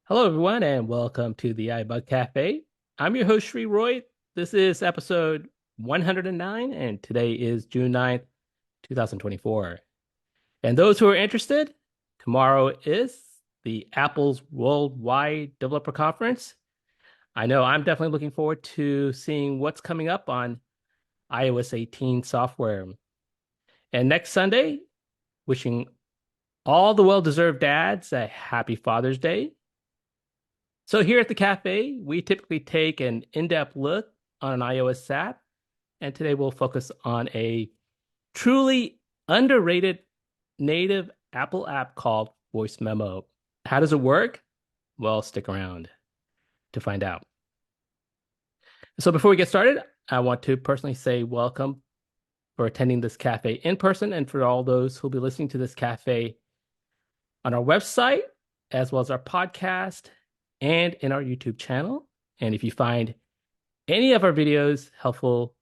Hello, everyone, and welcome to the iBUG Cafe. I'm your host, Sree Roy. This is episode 109, and today is June 9th, 2024. And those who are interested, tomorrow is the Apple's Worldwide Developer Conference. I know I'm definitely looking forward to seeing what's coming up on iOS 18 software. And next Sunday, wishing all the well-deserved dads a happy Father's Day. So here at the cafe, we typically take an in-depth look on an iOS app, and today we'll focus on a truly underrated native Apple app called Voice Memo. How does it work? Well, stick around to find out. So before we get started, I want to personally say welcome for attending this cafe in person and for all those who'll be listening to this cafe on our website, as well as our podcast and in our YouTube channel. And if you find any of our videos helpful,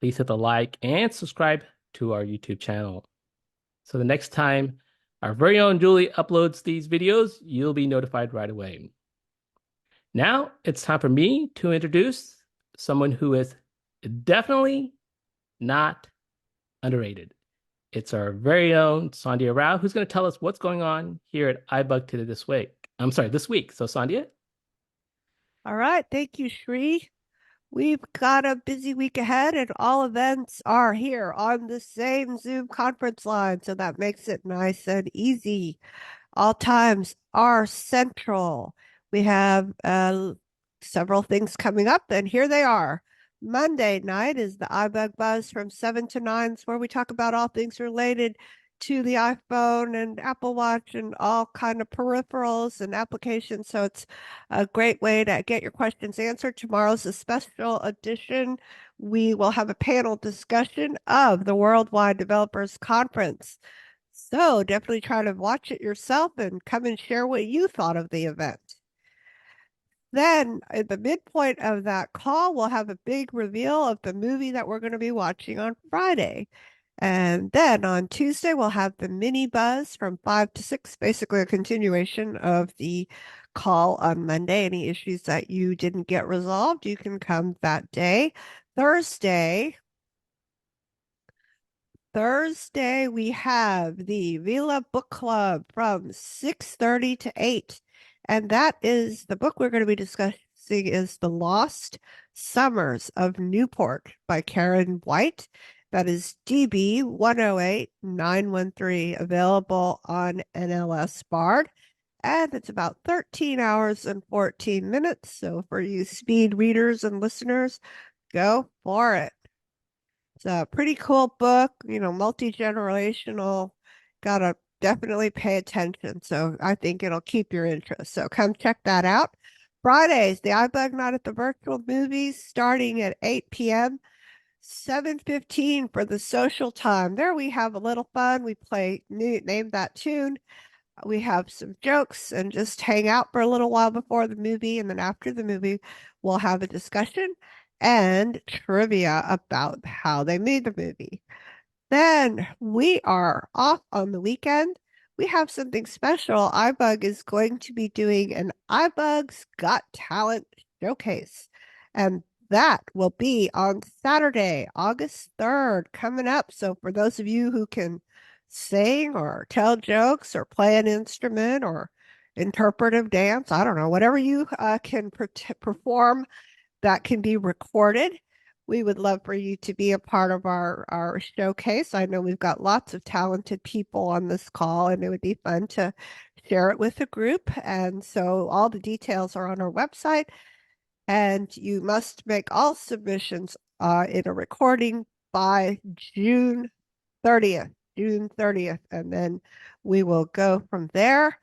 please hit the like and subscribe to our YouTube channel. So the next time our very own Julie uploads these videos, you'll be notified right away. Now it's time for me to introduce someone who is definitely not underrated. It's our very own Sandhya Rao, who's going to tell us what's going on here at iBug today this week. This week. So Sandhya? All right. Thank you, Sree. We've got a busy week ahead, and all events are here on the same Zoom conference line. So that makes it nice and easy. All times are central. We have several things coming up, and here they are. Monday night is the iBug Buzz from 7 to 9, where we talk about all things related to the iPhone and Apple Watch and all kind of peripherals and applications. So it's a great way to get your questions answered. Tomorrow's a special edition. We will have a panel discussion of the Worldwide Developers Conference. So definitely try to watch it yourself and come and share what you thought of the event. Then at the midpoint of that call, we'll have a big reveal of the movie that we're going to be watching on Friday. And then on Tuesday, we'll have the mini buzz from 5 to 6, basically a continuation of the call on Monday. Any issues that you didn't get resolved, you can come that day. Thursday, Thursday, we have the Vila Book Club from 6:30 to 8. And that is the book we're going to be discussing is The Lost Summers of Newport by Karen White. That is DB 108913, available on NLS Bard. And it's about 13 hours and 14 minutes. So for you speed readers and listeners, go for it. It's a pretty cool book, multi-generational. Gotta definitely pay attention. So I think it'll keep your interest. So come check that out. Fridays, the iBug Night at the Virtual Movies, starting at 8 p.m. 7:15 for the social time. There we have a little fun. We play name that tune. We have some jokes and just hang out for a little while before the movie. And then after the movie, we'll have a discussion and trivia about how they made the movie. Then we are off on the weekend. We have something special. iBug is going to be doing an iBug's Got Talent showcase. And that will be on Saturday, August 3rd, coming up. So for those of you who can sing or tell jokes or play an instrument or interpretive dance, I don't know, whatever you can perform that can be recorded. We would love for you to be a part of our showcase. I know we've got lots of talented people on this call, and it would be fun to share it with the group. And so all the details are on our website, and you must make all submissions in a recording by June 30th, June 30th, and then we will go from there.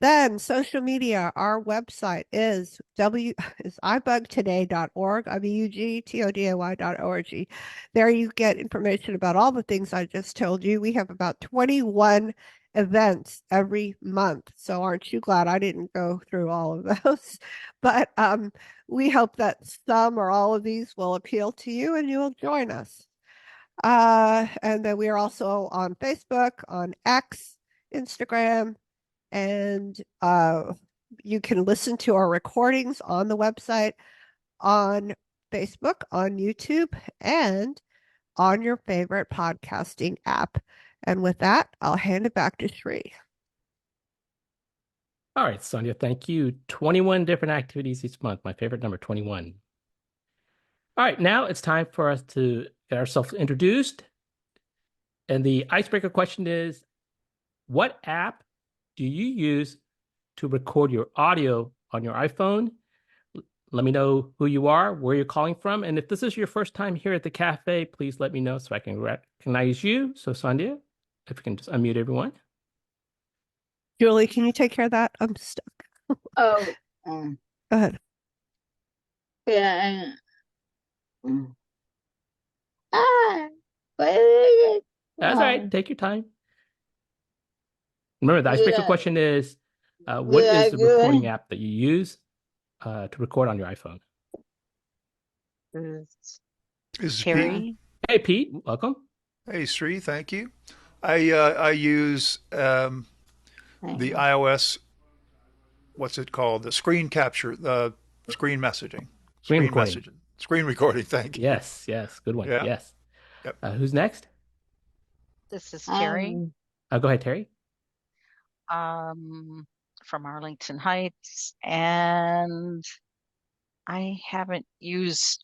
Then social media, our website is ibugtoday.org, ibugtoday.org. There you get information about all the things I just told you. We have about 21 events every month. So aren't you glad I didn't go through all of those? But we hope that some or all of these will appeal to you and you'll join us. And then we are also on Facebook, on X, Instagram, and You can listen to our recordings on the website, on Facebook, on YouTube, and on your favorite podcasting app. And with that, I'll hand it back to Sree. All right, Sandhya, thank you. 21 different activities each month. My favorite number, 21. All right, now it's time for us to get ourselves introduced. And the icebreaker question is, what app do you use to record your audio on your iPhone? Let me know who you are, where you're calling from. And if this is your first time here at the cafe, please let me know so I can recognize you. So, Sandhya, if you can just unmute everyone. Julie, can you take care of that? I'm stuck. Oh, Go ahead. yeah. Wait a minute. That's all right. Take your time. Remember, the icebreaker question is, what is the recording app that you use to record on your iPhone? Is Terry? Hey, Pete, welcome. Hey, Sree, thank you. I use the iOS, what's it called? The screen capture, the screen messaging. Screen recording. Messaging. Screen recording, thank you. Yes, good one. Yeah. Yes. Yep. Who's next? This is Terry. Go ahead, Terry. From Arlington Heights, and I use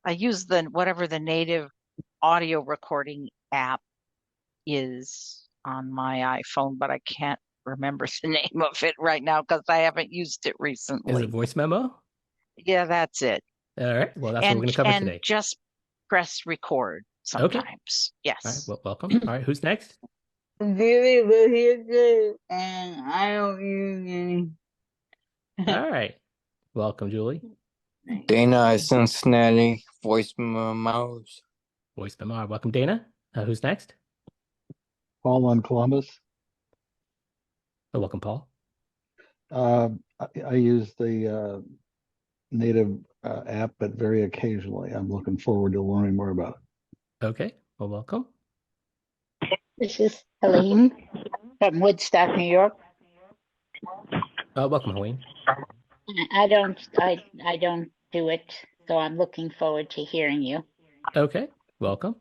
the whatever the native audio recording app is on my iPhone, but I can't remember the name of it right now because I haven't used it recently. Is it voice memo? Yeah, that's it. All right. Well, that's what we're going to cover today. And just press record sometimes. Okay. Yes. All right. Well, welcome. All right. Who's next? Julie, but here's good, and I don't use any. All right. Welcome, Julie. Dana, Cincinnati, voice memos. Voice memo. Welcome, Dana. Who's next? Paul on Columbus. Oh, welcome, Paul. I use the native app, but very occasionally. I'm looking forward to learning more about it. Okay. Well, welcome. This is Helene from Woodstock, New York. Welcome, Helene. I don't do it, so I'm looking forward to hearing you. Okay. Welcome.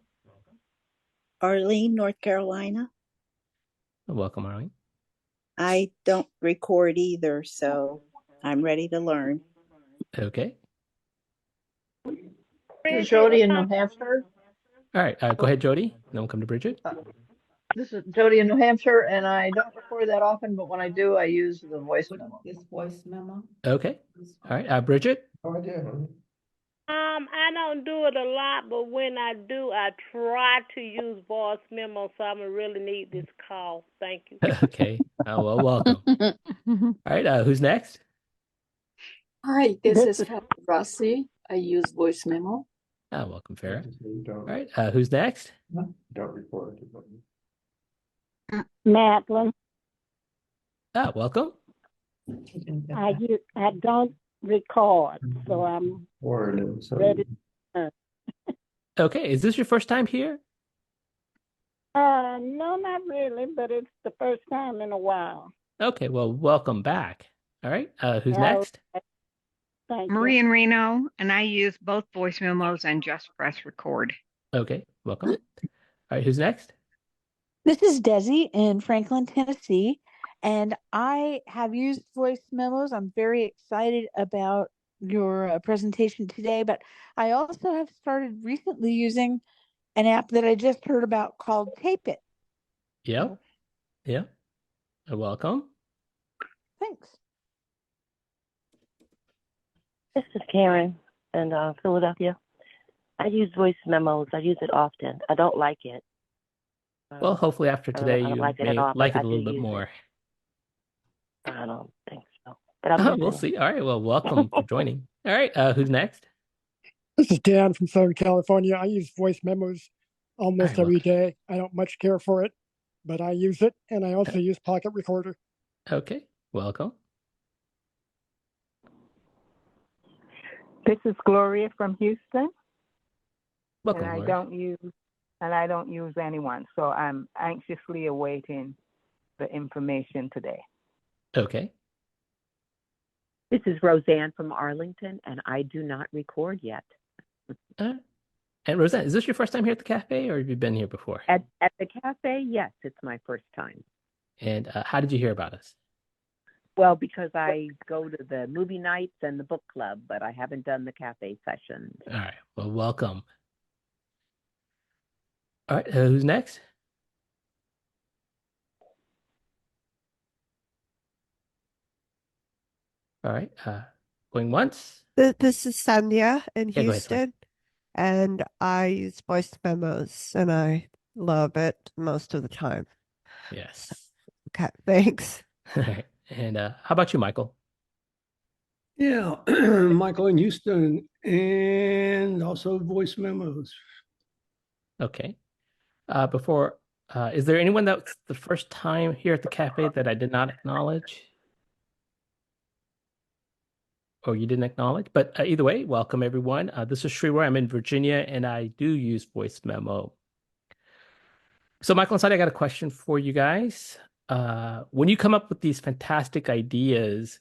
Arlene, North Carolina. Welcome, Arlene. I don't record either, so I'm ready to learn. Okay. This is Jody in New Hampshire. All right. Go ahead, Jody. Then we'll come to Bridget. This is Jody in New Hampshire, and I don't record that often, but when I do, I use the voice memo. This voice memo. Okay. All right. Bridget. I don't do it a lot, but when I do, I try to use voice memo, so I'm gonna really need this call. Thank you. Okay. Well, welcome. All right. Who's next? Hi, this is Farah Rossi. I use voice memo. Welcome, Farah. All right. Who's next? Don't record. Madeline. Welcome. I don't record, so I'm ready. Okay. Is this your first time here? No, not really, but it's the first time in a while. Okay. Well, welcome back. All right. Who's next? Thank Marie you. in Reno, and I use both voice memos and just press record. Okay. Welcome. All right. Who's next? This is Desi in Franklin, Tennessee, and I have used voice memos. I'm very excited about your presentation today, but I also have started recently using an app that I just heard about called Tape It. Yep. Yeah. Welcome. Thanks. This is Karen in Philadelphia. I use voice memos. I use it often. I don't like it. Well, hopefully after today you like it may at all, like but it a I little do bit use more. it. I don't think so. But I'm We'll see. All right. Well, welcome for joining. All right. Who's next? This is Dan from Southern California. I use voice memos almost every day. I don't much care for it, but I use it, and I also use Pocket Recorder. Okay. Welcome. This is Gloria from Houston. Welcome, and Gloria. I don't use anyone, so I'm anxiously awaiting the information today. Okay. This is Roseanne from Arlington, and I do not record yet. And Roseanne, is this your first time here at the cafe, or have you been here before? At the cafe, yes, it's my first time. And how did you hear about us? Well, because I go to the movie nights and the book club, but I haven't done the cafe sessions. All right. Well, welcome. All right. Who's next? All right. Going once. This is Sandhya in Yeah, go ahead, Sandhya. Houston, and I use voice memos, and I love it most of the time. Yes. Okay, thanks. All right. And how about you, Michael? Yeah, Michael in Houston, and also voice memos. Okay. Is there anyone that's the first time here at the cafe that I did not acknowledge? Or you didn't acknowledge? But either way, welcome everyone. This is Sree. I'm in Virginia, and I do use voice memo. So Michael and Sandhya, I got a question for you guys. When you come up with these fantastic ideas,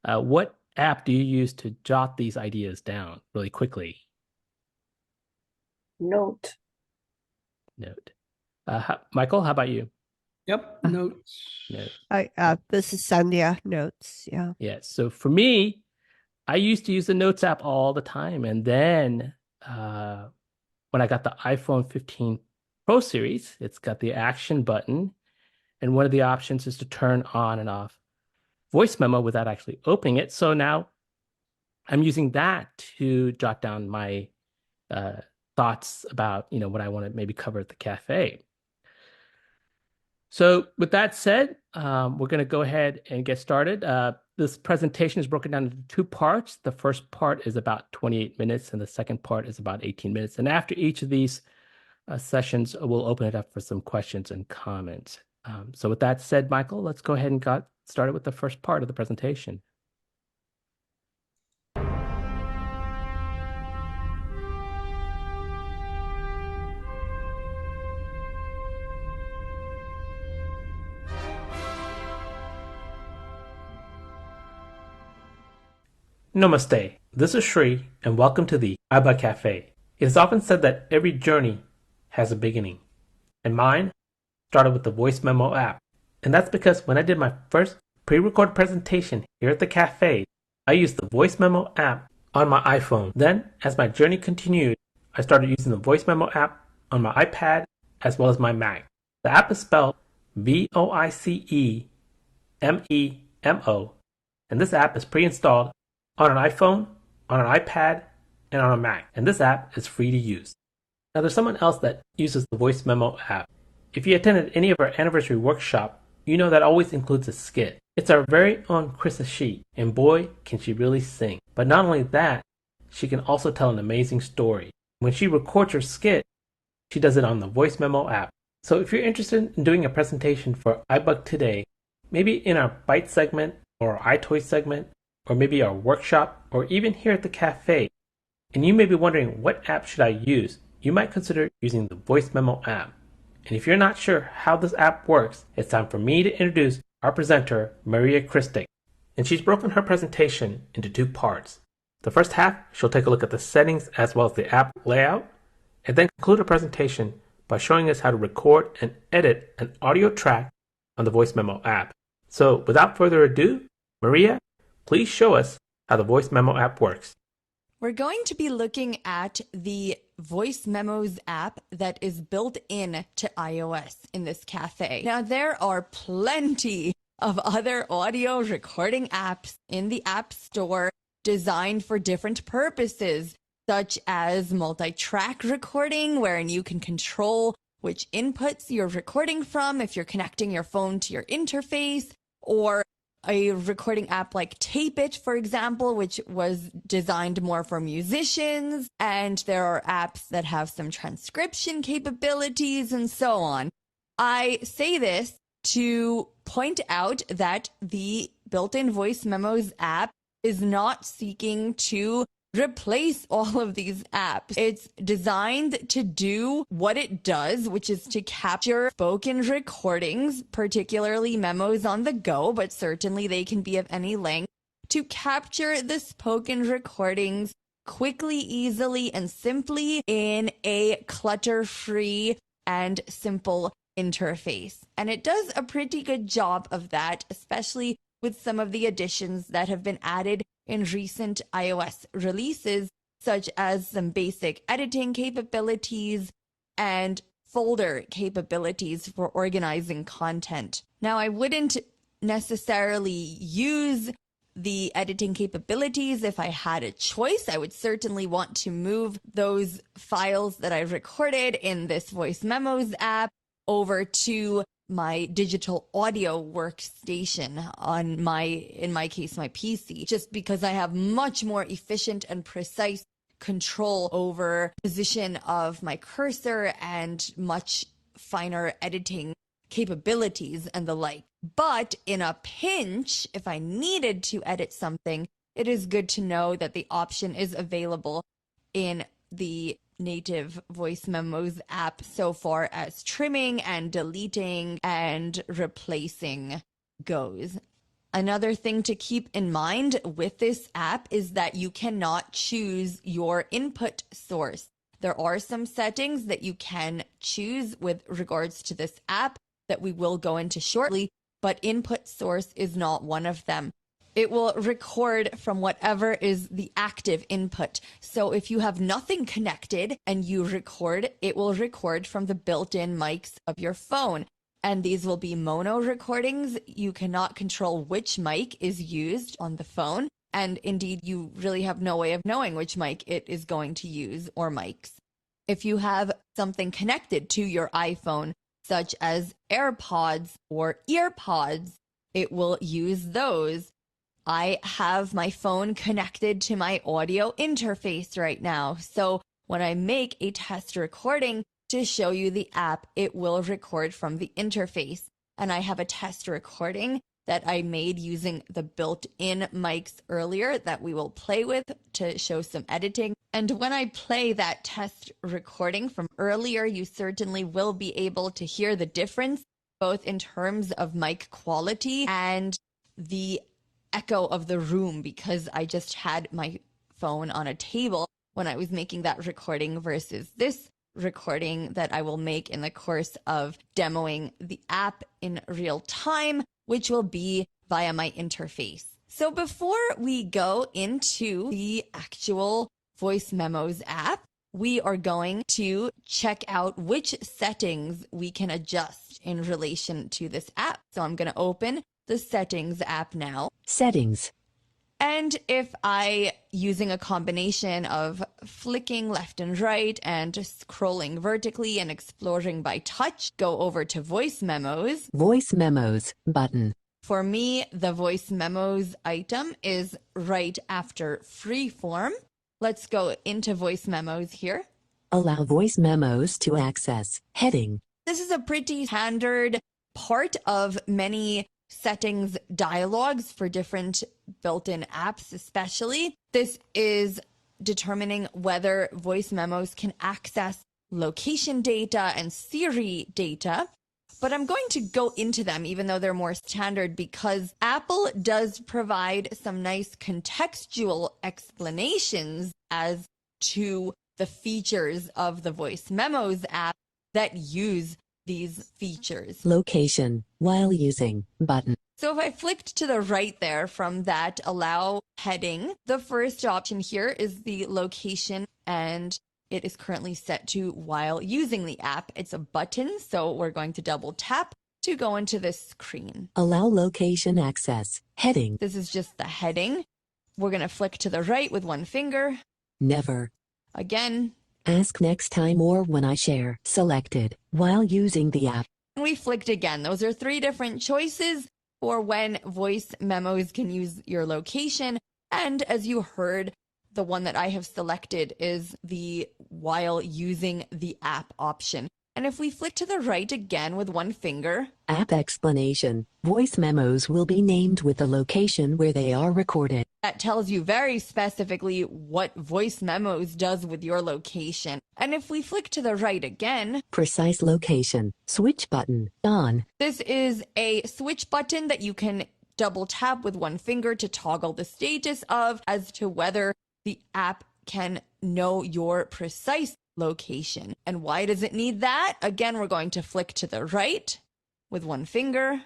what app do you use to jot these ideas down really quickly? Note. Michael, how about you? Yep, notes. This is Sandhya, notes. Yeah. Yeah. So for me, I used to use the Notes app all the time. And then when I got the iPhone 15 Pro series, it's got the action button. And one of the options is to turn on and off voice memo without actually opening it. So now I'm using that to jot down my thoughts about, what I want to maybe cover at the cafe. So with that said, we're going to go ahead and get started. This presentation is broken down into two parts. The first part is about 28 minutes, and the second part is about 18 minutes. And after each of these sessions, we'll open it up for some questions and comments. So with that said, Michael, let's go ahead and get started with the first part of the presentation. Namaste. This is Sree, and welcome to the iBUG Cafe. It is often said that every journey has a beginning, and mine started with the voice memo app. And that's because when I did my first pre-recorded presentation here at the cafe, I used the voice memo app on my iPhone. Then, as my journey continued, I started using the voice memo app on my iPad as well as my Mac. The app is spelled VoiceMemo, and this app is pre-installed on an iPhone, on an iPad, and on a Mac. And this app is free to use. Now there's someone else that uses the voice memo app. If you attended any of our anniversary workshop, you know that always includes a skit. It's our very own Krista Sheet, and boy, can she really sing. But not only that, she can also tell an amazing story. When she records her skit, she does it on the voice memo app. So if you're interested in doing a presentation for iBUG today, maybe in our Byte segment or our iToy segment, or maybe our workshop, or even here at the cafe, and you may be wondering what app should I use, you might consider using the voice memo app. And if you're not sure how this app works, it's time for me to introduce our presenter, Maria Kristic. And she's broken her presentation into two parts. The first half, she'll take a look at the settings as well as the app layout, and then conclude her presentation by showing us how to record and edit an audio track on the voice memo app. So without further ado, Maria, please show us how the voice memo app works. We're going to be looking at the Voice Memos app that is built in to iOS in this cafe. Now, there are plenty of other audio recording apps in the App Store designed for different purposes, such as multi-track recording, wherein you can control which inputs you're recording from if you're connecting your phone to your interface, or a recording app like Tape It, for example, which was designed more for musicians. And there are apps that have some transcription capabilities and so on. I say this to point out that the built-in Voice Memos app is not seeking to replace all of these apps. It's designed to do what it does, which is to capture spoken recordings, particularly memos on the go, but certainly they can be of any length, to capture the spoken recordings quickly, easily, and simply in a clutter-free and simple interface. And it does a pretty good job of that, especially with some of the additions that have been added in recent iOS releases, such as some basic editing capabilities and folder capabilities for organizing content. Now, I wouldn't necessarily use the editing capabilities if I had a choice. I would certainly want to move those files that I recorded in this Voice Memos app over to my digital audio workstation on in my case, my PC, just because I have much more efficient and precise control over position of my cursor and much finer editing capabilities and the like. But in a pinch, if I needed to edit something, it is good to know that the option is available in the native Voice Memos app so far as trimming and deleting and replacing goes. Another thing to keep in mind with this app is that you cannot choose your input source. There are some settings that you can choose with regards to this app that we will go into shortly, but input source is not one of them. It will record from whatever is the active input. So if you have nothing connected and you record, it will record from the built-in mics of your phone. And these will be mono recordings. You cannot control which mic is used on the phone. And indeed, you really have no way of knowing which mic it is going to use or mics. If you have something connected to your iPhone, such as AirPods or EarPods, it will use those. I have my phone connected to my audio interface right now. So when I make a test recording to show you the app, it will record from the interface. And I have a test recording that I made using the built-in mics earlier that we will play with to show some editing. And when I play that test recording from earlier, you certainly will be able to hear the difference, both in terms of mic quality and the echo of the room, because I just had my phone on a table when I was making that recording versus this recording that I will make in the course of demoing the app in real time, which will be via my interface. So before we go into the actual Voice Memos app, we are going to check out which settings we can adjust in relation to this app. So I'm going to open the Settings app now. Settings. And if I, using a combination of flicking left and right and scrolling vertically and exploring by touch, go over to Voice Memos. Voice Memos button. For me, the Voice Memos item is right after Freeform. Let's go into Voice Memos here. Allow Voice Memos to access. Heading. This is a pretty standard part of many settings dialogues for different built-in apps especially. This is determining whether Voice Memos can access location data and Siri data. But I'm going to go into them even though they're more standard because Apple does provide some nice contextual explanations as to the features of the Voice Memos app that use these features. Location while using button. So if I flicked to the right there from that allow heading, the first option here is the location and it is currently set to while using the app. It's a button, so we're going to double tap to go into this screen. Allow location access. Heading. This is just the heading. We're going to flick to the right with one finger. Never. Again. Ask next time or when I share. Selected while using the app. And we flicked again. Those are three different choices for when Voice Memos can use your location. And as you heard, the one that I have selected is the while using the app option. And if we flick to the right again with one finger. App explanation. Voice Memos will be named with the location where they are recorded. That tells you very specifically what Voice Memos does with your location. And if we flick to the right again. Precise location. Switch button on. This is a switch button that you can double tap with one finger to toggle the status of as to whether the app can know your precise location. And why does it need that? Again, we're going to flick to the right with one finger.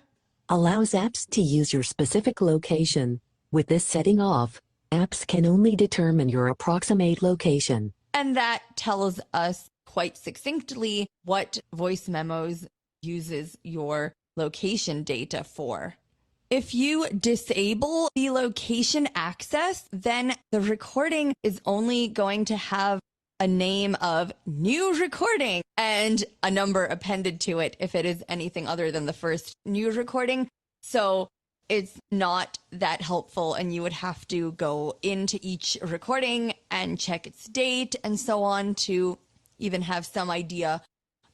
Allows apps to use your specific location. With this setting off, apps can only determine your approximate location. And that tells us quite succinctly what Voice Memos uses your location data for. If you disable the location access, then the recording is only going to have a name of new recording and a number appended to it if it is anything other than the first new recording. So it's not that helpful, and you would have to go into each recording and check its date and so on to even have some idea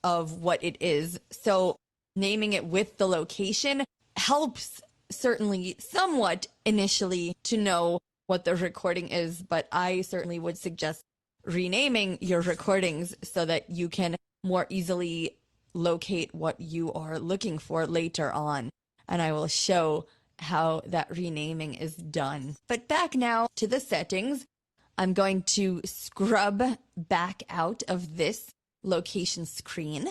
of what it is. So naming it with the location helps certainly somewhat initially to know what the recording is, but I certainly would suggest renaming your recordings so that you can more easily locate what you are looking for later on. And I will show how that renaming is done. But back now to the settings. I'm going to scrub back out of this location screen.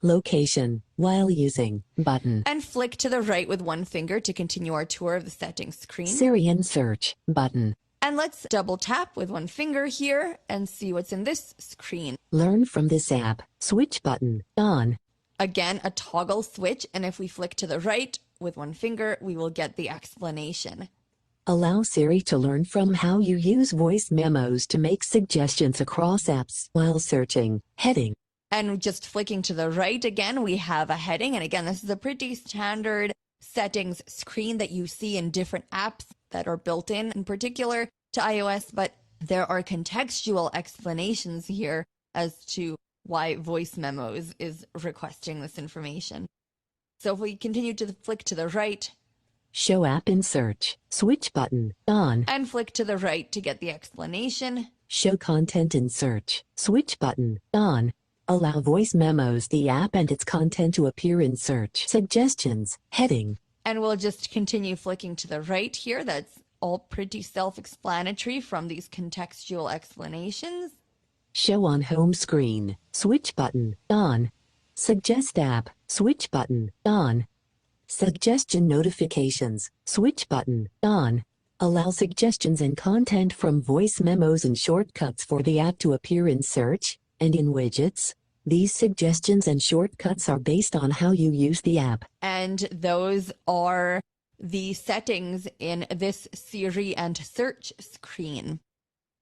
Location, while using, button. And flick to the right with one finger to continue our tour of the settings screen. Siri and search, button. And let's double tap with one finger here and see what's in this screen. Learn from this app, switch button, on. Again, a toggle switch, and if we flick to the right with one finger, we will get the explanation. Allow Siri to learn from how you use voice memos to make suggestions across apps while searching, heading. And just flicking to the right again, we have a heading. And again, this is a pretty standard settings screen that you see in different apps that are built in particular to iOS, but there are contextual explanations here as to why Voice Memos is requesting this information. So if we continue to flick to the right, show app in search, switch button, on. And flick to the right to get the explanation. Show content in search, switch button, on. Allow Voice Memos, the app and its content to appear in search. Suggestions, heading. And we'll just continue flicking to the right here. That's all pretty self-explanatory from these contextual explanations. Show on home screen, switch button, on. Suggest app, switch button, on. Suggestion notifications, switch button, on. Allow suggestions and content from Voice Memos and shortcuts for the app to appear in search and in widgets. These suggestions and shortcuts are based on how you use the app. And those are the settings in this Siri and search screen.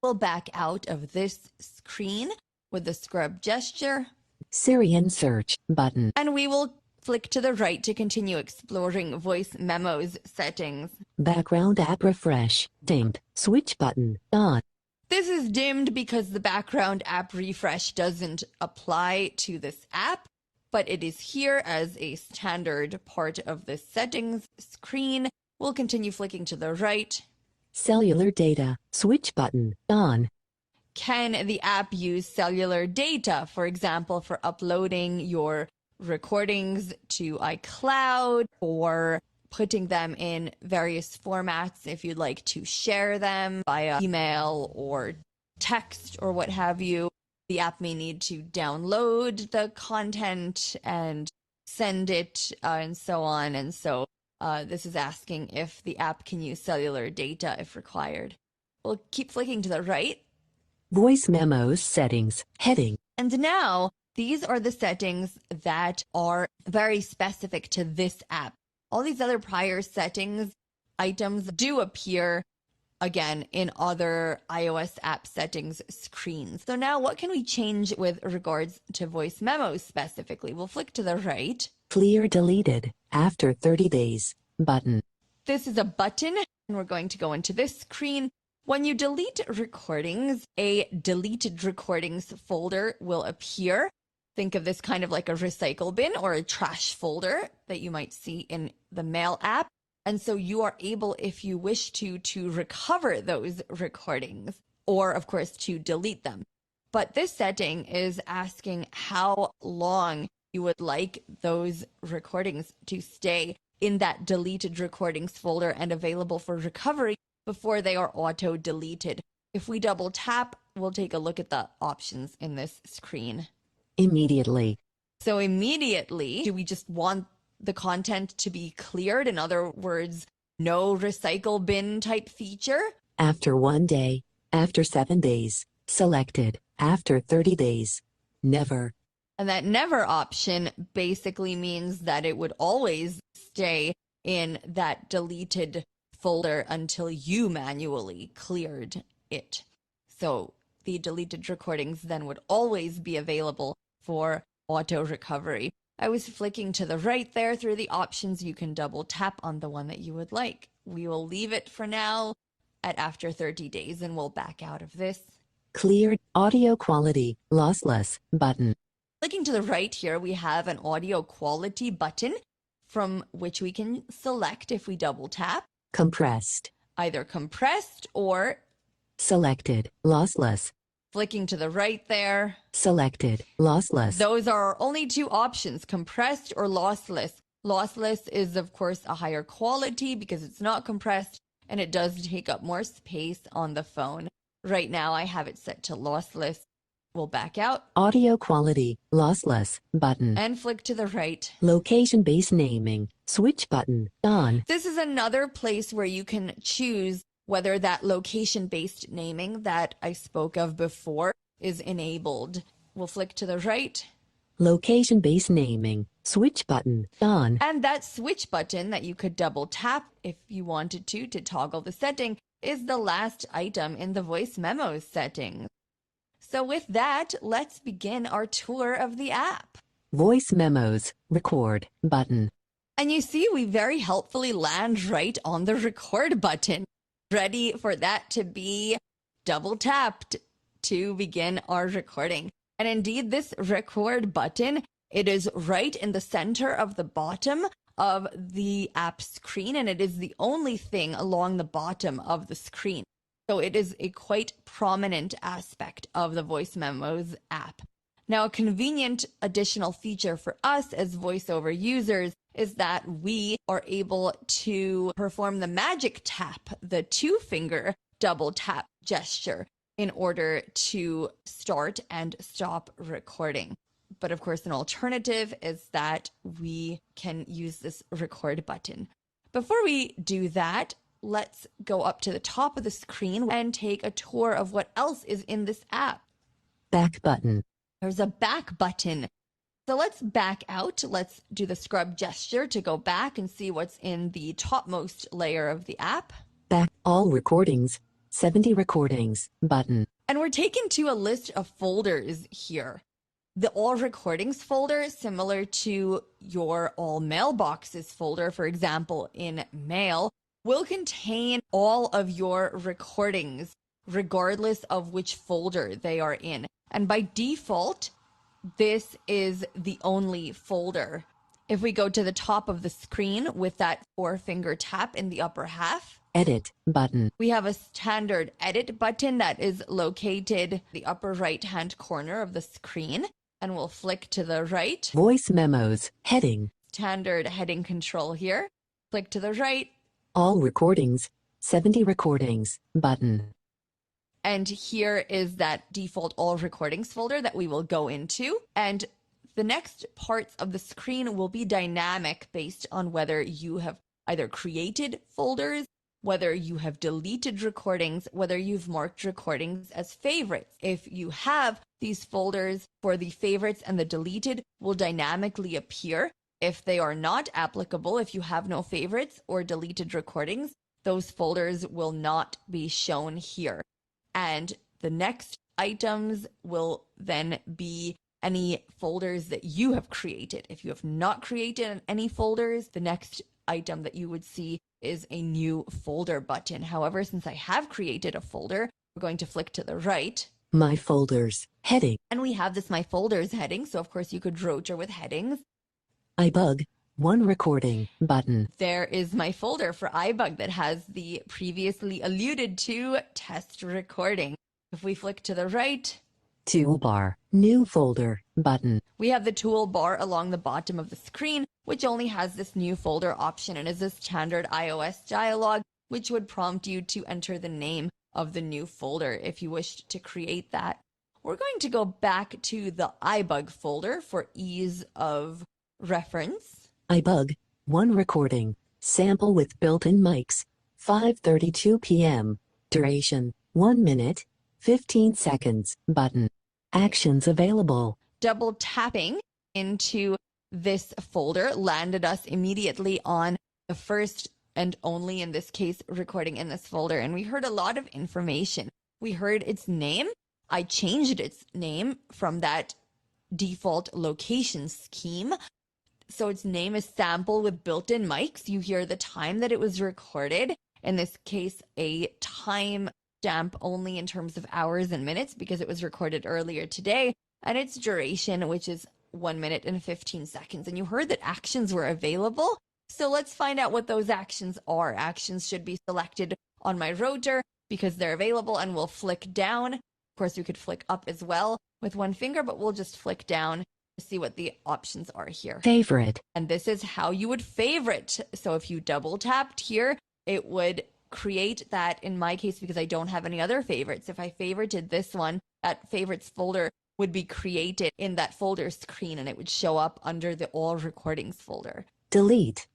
We'll back out of this screen with the scrub gesture. Siri and search button. And we will flick to the right to continue exploring Voice Memos settings. Background app refresh, dimmed, switch button, on. This is dimmed because the background app refresh doesn't apply to this app, but it is here as a standard part of the settings screen. We'll continue flicking to the right. Cellular data, switch button, on. Can the app use cellular data, for example, for uploading your recordings to iCloud or putting them in various formats if you'd like to share them via email or text or what have you? The app may need to download the content and send it and so on. And so this is asking if the app can use cellular data if required. We'll keep flicking to the right. Voice Memos settings, heading. And now these are the settings that are very specific to this app. All these other prior settings items do appear again in other iOS app settings screens. So now what can we change with regards to Voice Memos specifically? We'll flick to the right. Clear deleted after 30 days button. This is a button, and we're going to go into this screen. When you delete recordings, a deleted recordings folder will appear. Think of this kind of like a recycle bin or a trash folder that you might see in the Mail app. And so you are able, if you wish to recover those recordings or, of course, to delete them. But this setting is asking how long you would like those recordings to stay in that deleted recordings folder and available for recovery before they are auto-deleted. If we double tap, we'll take a look at the options in this screen. Immediately. So immediately, do we just want the content to be cleared? In other words, no recycle bin type feature? After 1 day. After 7 days. Selected. After 30 days. Never. And that never option basically means that it would always stay in that deleted folder until you manually cleared it. So the deleted recordings then would always be available for auto recovery. I was flicking to the right there through the options. You can double tap on the one that you would like. We will leave it for now at after 30 days and we'll back out of this. Cleared. Audio quality. Lossless. Button. Clicking to the right here, we have an audio quality button from which we can select if we double tap. Compressed. Either compressed or Selected. Lossless. Flicking to the right there. Selected. Lossless. Those are our only two options, compressed or lossless. Lossless is, of course, a higher quality because it's not compressed and it does take up more space on the phone. Right now, I have it set to lossless. We'll back out. Audio quality. Lossless. Button. And flick to the right. Location-based naming. Switch button. On. This is another place where you can choose whether that location-based naming that I spoke of before is enabled. We'll flick to the right. Location-based naming. Switch button. On. And that switch button that you could double tap if you wanted to toggle the setting is the last item in the voice memos settings. So with that, let's begin our tour of the app. Voice memos. Record button. And you see, we very helpfully land right on the record button, ready for that to be double tapped to begin our recording. And indeed, this record button, it is right in the center of the bottom of the app screen, and it is the only thing along the bottom of the screen. So it is a quite prominent aspect of the Voice Memos app. Now, a convenient additional feature for us as voiceover users is that we are able to perform the magic tap, the 2-finger double tap gesture, in order to start and stop recording. But of course, an alternative is that we can use this record button. Before we do that, let's go up to the top of the screen and take a tour of what else is in this app. Back button. There's a back button. So let's back out. Let's do the scrub gesture to go back and see what's in the topmost layer of the app. Back. All recordings. 70 recordings. Button. And we're taken to a list of folders here. The All Recordings folder, similar to your All Mailboxes folder, for example, in Mail, will contain all of your recordings, regardless of which folder they are in. And by default, this is the only folder. If we go to the top of the screen with that 4-finger tap in the upper half, Edit button. we have a standard edit button that is located in the upper right-hand corner of the screen. And we'll flick to the right. Voice memos. Heading. Standard heading control here. Click to the right. All recordings. 70 recordings. Button. And here is that default all recordings folder that we will go into. And the next parts of the screen will be dynamic based on whether you have either created folders, whether you have deleted recordings, whether you've marked recordings as favorites. If you have, these folders for the favorites and the deleted will dynamically appear. If they are not applicable, if you have no favorites or deleted recordings, those folders will not be shown here. And the next items will then be any folders that you have created. If you have not created any folders, the next item that you would see is a new folder button. However, since I have created a folder, we're going to flick to the right. My folders. Heading. And we have this My Folders heading. So of course you could rotor with headings. iBUG. 1 recording. Button. There is my folder for iBUG that has the previously alluded to test recording. If we flick to the right, Toolbar. New folder. Button. we have the toolbar along the bottom of the screen which only has this new folder option and is a standard iOS dialog, which would prompt you to enter the name of the new folder if you wished to create that. We're going to go back to the iBUG folder for ease of reference. iBUG, 1 recording, sample with built-in mics, 5:32 p.m., duration, 1 minute, 15 seconds, button. Actions available. Double tapping into this folder landed us immediately on the first and only, in this case, recording in this folder. And we heard a lot of information. We heard its name. I changed its name from that default location scheme. So its name is Sample with Built-in Mics. You hear the time that it was recorded. In this case, a time stamp only in terms of hours and minutes because it was recorded earlier today. And its duration, which is 1 minute and 15 seconds. And you heard that actions were available. So let's find out what those actions are. Actions should be selected on my rotor because they're available, and we'll flick down. Of course, we could flick up as well with one finger, but we'll just flick down to see what the options are here. Favorite. And this is how you would favorite. So if you double tapped here, it would create that, in my case, because I don't have any other favorites. If I favorited this one, that favorites folder would be created in that folder screen, and it would show up under the all recordings folder. Delete.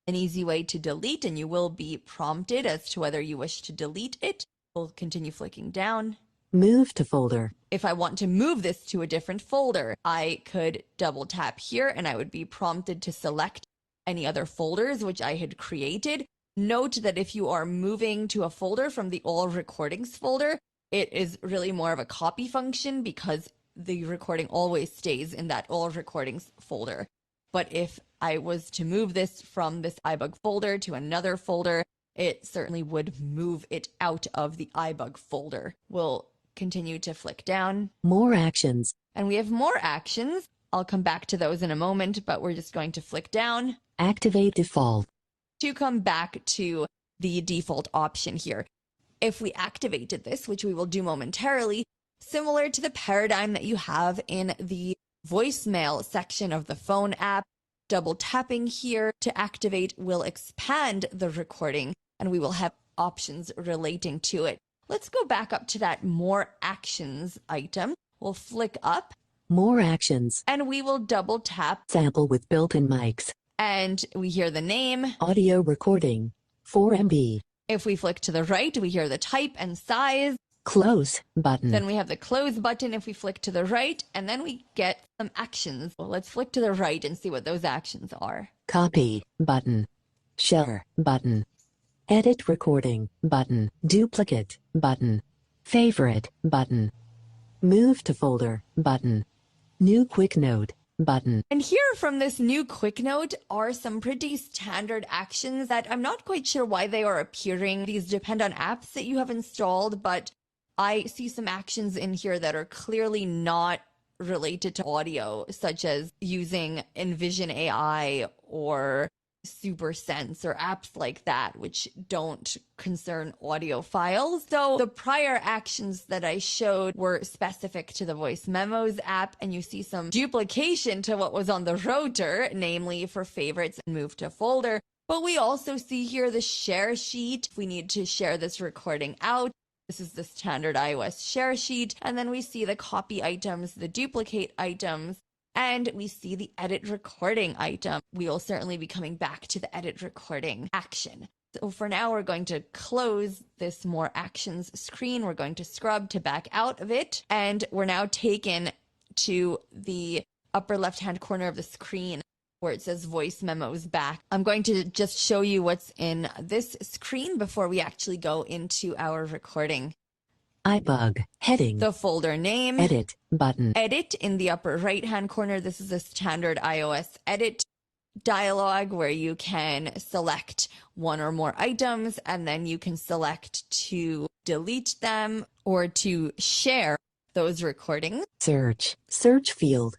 An easy way to delete, and you will be prompted as to whether you wish to delete it. We'll continue flicking down. Move to folder. If I want to move this to a different folder, I could double tap here and I would be prompted to select any other folders which I had created. Note that if you are moving to a folder from the all recordings folder, it is really more of a copy function because the recording always stays in that all recordings folder. But if I was to move this from this iBUG folder to another folder, it certainly would move it out of the iBUG folder. We'll continue to flick down. More actions. And we have more actions. I'll come back to those in a moment, but we're just going to flick down. Activate default. To come back to the default option here. If we activated this, which we will do momentarily, similar to the paradigm that you have in the voicemail section of the phone app, double tapping here to activate will expand the recording, and we will have options relating to it. Let's go back up to that more actions item. We'll flick up. More actions. And we will double tap. Sample with built-in mics. And we hear the name. Audio recording. 4 MB. If we flick to the right, we hear the type and size. Close button. Then we have the close button if we flick to the right, and then we get some actions. Well, let's flick to the right and see what those actions are. Copy button. Share button. Edit recording button. Duplicate button. Favorite button. Move to folder button. New quick note button. And here from this new quick note are some pretty standard actions that I'm not quite sure why they are appearing. These depend on apps that you have installed, but I see some actions in here that are clearly not related to audio, such as using Envision AI or SuperSense or apps like that, which don't concern audio files. So the prior actions that I showed were specific to the Voice Memos app, and you see some duplication to what was on the rotor, namely for favorites and move to folder. But we also see here the share sheet. If we need to share this recording out, this is the standard iOS share sheet. And then we see the copy items, the duplicate items, and we see the edit recording item. We will certainly be coming back to the edit recording action. So for now, we're going to close this more actions screen. We're going to scrub to back out of it. And we're now taken to the upper left-hand corner of the screen where it says Voice Memos back. I'm going to just show you what's in this screen before we actually go into our recording. iBUG heading. The folder name. Edit button. Edit in the upper right-hand corner. This is a standard iOS edit dialog where you can select one or more items, and then you can select to delete them or to share those recordings. Search field.